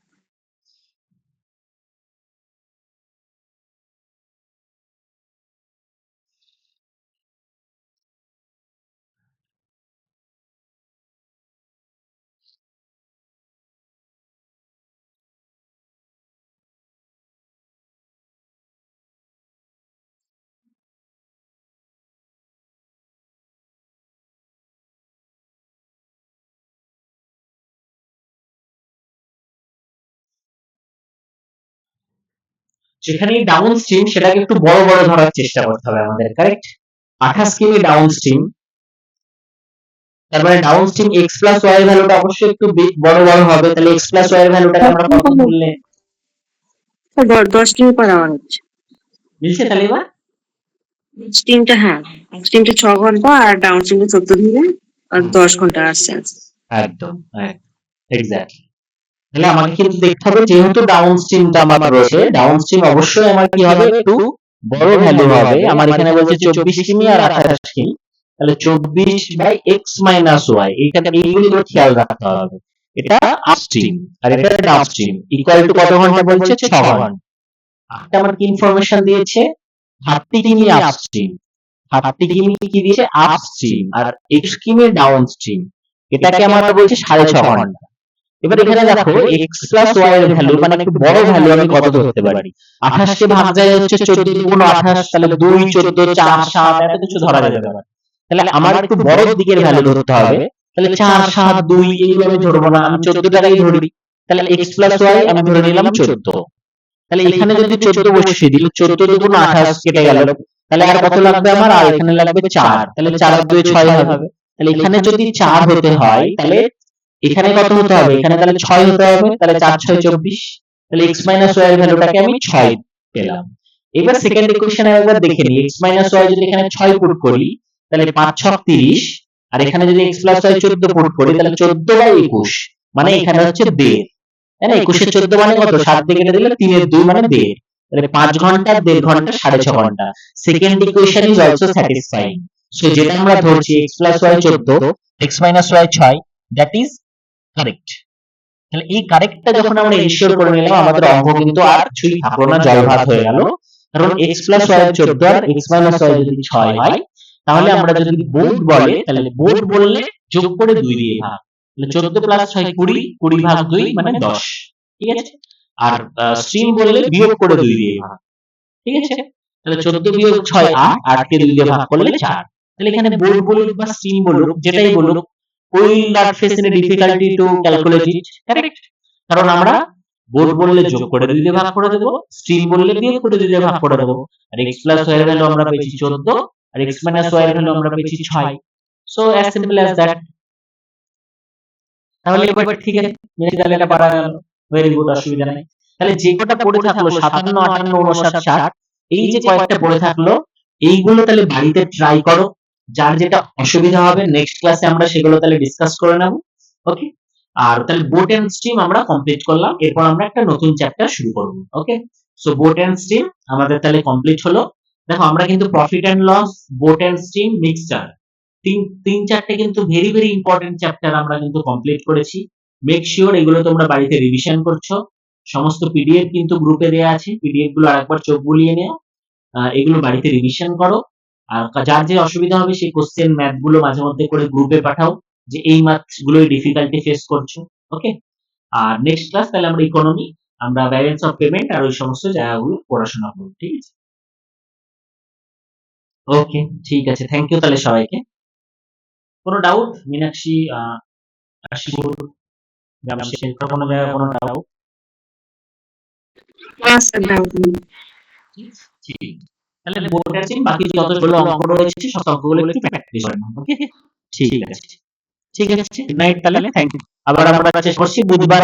যেখানে ডাউন স্ট্রিম সেটাকে একটু বড় বড় ধরার চেষ্টা করতে হবে আমাদের, কারেক্ট? 28 কিমি ডাউন স্ট্রিম, তার মানে down stream x plus y এর ভ্যালুটা অবশ্যই একটু বড় বড় হবে, তাহলে x প্লাস y এর ভ্যালুটাকে আমরা কত বললে স্যার 10 কিমি পার আওয়ার হচ্ছে। মিলছে তাহলে এবার? স্টিমটা, হ্যাঁ, স্টিমটা 6 ঘন্টা আর ডাউন স্টিমটা 14 দিনে আর 10 ঘন্টা আসছে। একদম এক্স্যাক্টলি। তাহলে আমাকে কিন্তু দেখতে হবে, যেহেতু ডাউন স্ট্রিমটা আমার রয়েছে, ডাউন স্ট্রিম অবশ্যই আমার কি হবে, একটু বড় ভ্যালু হবে, আমার এখানে বলছে 24 কিমি আর 28 কিমি, তাহলে 24 বাই এক্স মাইনাস ওয়াই, এইগুলো তো খেয়াল রাখতে হবে। এটা আপস্ট্রিম আর এটা ডাউনস্ট্রিম, ইকুয়াল টু কত ঘন্টা বলছে? 6 ঘন্টা। একটা আমার কি ইনফরমেশন দিয়েছে? 30 কিমি আপস্ট্রিম, 30 কিমি কি দিয়েছে? আপস্ট্রিম, আর এক্স কিমি ডাউনস্ট্রিম, এটাকে আমার বলছে 6.5 ঘন্টা। এবার এখানে দেখো এক্স প্লাস ওয়াই এর ভ্যালু, মানে একটু বড় ভ্যালু আমি কত ধরতে পারি? 28 কে ভাগ যায় হচ্ছে 14 গুণ 28, তাহলে 2 14 4 7 এত কিছু ধরা যেতে পারে। তাহলে আমার একটু বড় দিকের ভ্যালু ধরতে হবে, তাহলে 4 7 2 এইগুলো আমি ধরবো না, আমি 14 টাকাই ধরি। তাহলে এক্স প্লাস ওয়াই আমি ধরে নিলাম 14। তাহলে এখানে যদি 14 বসিয়ে দিই, 14 দুগুণ 28 কেটে গেল, তাহলে আর কত লাগবে আমার? আর এখানে লাগবে 4, তাহলে 4 আর 2 6 হবে। তাহলে এখানে যদি 4 হতে হয়, তাহলে এখানে কত হতে হবে? এখানে তাহলে 6 হতে হবে, তাহলে 4 6 24, তাহলে x মাইনাস y এর ভ্যালুটাকে আমি 6 পেলাম। এবার সেকেন্ড ইকুয়েশনে একবার দেখে নিই, x মাইনাস y যদি এখানে 6 পুট করি, তাহলে 5 6 30, আর এখানে যদি x প্লাস y 14 পুট করি, তাহলে 14 বাই 21, মানে এখানে হচ্ছে 1.5, তাই না? 21 এর 14 মানে কত? 7 দিয়ে কেটে দিলে 3 এর 2 মানে 1.5, তাহলে 5 ঘন্টা 1.5 ঘন্টা 6.5 ঘন্টা। Second equation is also satisfying. So যেটা আমরা ধরছি x plus y 14, x minus y 6, that is correct. তাহলে এই কারেক্টটা যখন আমরা এনশিওর করে নিলাম, আমাদের অঙ্ক কিন্তু আর কিছুই থাকলো না, জল ভাত হয়ে গেল। কারণ x প্লাস y 14 আর x মাইনাস y যদি 6 হয়, তাহলে আমরা যদি বোর্ড বলে, তাহলে বোর্ড বললে যোগ করে 2 দিয়ে ভাগ, তাহলে 14 প্লাস 6 20, 20 ভাগ 2 মানে 10, ঠিক আছে? আর স্ট্রিম বললে বিয়োগ করে 2 দিয়ে ভাগ, ঠিক আছে? তাহলে 14 বিয়োগ 6 8, 8 কে 2 দিয়ে ভাগ করলে 4। তাহলে এখানে বোর্ড বলুক বা স্ট্রিম বলুক, যেটাই বলুক, will not face any difficulty to calculate it, correct? কারণ আমরা বোর্ড বললে যোগ করে 2 দিয়ে ভাগ করে দেব, স্ট্রিম বললে বিয়োগ করে 2 দিয়ে ভাগ করে দেব। আর x প্লাস y এর ভ্যালু আমরা পেয়েছি 14, আর x মাইনাস y এর ভ্যালু আমরা পেয়েছি 6। So as simple as that. তাহলে এবার ঠিক আছে, মেনে তাহলে এটা পারা গেল, ভেরি গুড, অসুবিধা নাই। তাহলে যে কটা পড়ে থাকলো 57 58 59 60, এই যে কয়েকটা পড়ে থাকলো, এইগুলো তাহলে বাড়িতে ট্রাই করো। যার যেটা অসুবিধা হবে নেক্সট ক্লাসে আমরা সেগুলো তাহলে ডিসকাস করে নেব, ওকে? আর তাহলে বোট এন্ড স্ট্রিম আমরা কমপ্লিট করলাম, এরপর আমরা একটা নতুন চ্যাপ্টার শুরু করব, okay? So boat and stream আমাদের তাহলে কমপ্লিট হলো। দেখো আমরা কিন্তু profit and loss, boat and stream, mixture, তিন চারটে কিন্তু ভেরি ভেরি ইম্পর্টেন্ট চ্যাপ্টার আমরা কিন্তু কমপ্লিট করেছি। মেক শিওর এগুলো তোমরা বাড়িতে রিভিশন করছো। সমস্ত পিডিএফ কিন্তু গ্রুপে দেয়া আছে, পিডিএফ গুলো আরেকবার চোখ বুলিয়ে নিও, এগুলো বাড়িতে রিভিশন করো। আর যার যে অসুবিধা হবে সেই কোশ্চেন ম্যাথ গুলো মাঝে মধ্যে করে গ্রুপে পাঠাও, যে এই ম্যাথ গুলোই ডিফিকাল্টি ফেস করছো, ওকে? আর নেক্সট ক্লাস তাহলে আমরা ইকোনমি, আমরা ব্যালেন্স অফ পেমেন্ট আর ওই সমস্ত জায়গাগুলো পড়াশোনা করব, ঠিক আছে? ওকে, ঠিক আছে, থ্যাংক ইউ তাহলে সবাইকে। কোনো ডাউট মীনাক্ষী, আশিকুর, জামশেদ, কোনো জায়গায় কোনো ডাউট? ঠিক, তাহলে বোর্ড আছে, বাকি যতগুলো অঙ্ক রয়েছে সব অঙ্কগুলো একটু প্র্যাকটিস করে নাও, ওকে? ঠিক আছে, ঠিক আছে, গুড নাইট তাহলে, থ্যাংক ইউ। আবার আমরা চেষ্টা করছি বুধবার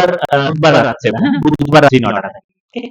আছে, হ্যাঁ, বুধবার রাত্রি 9টা থেকে, ওকে?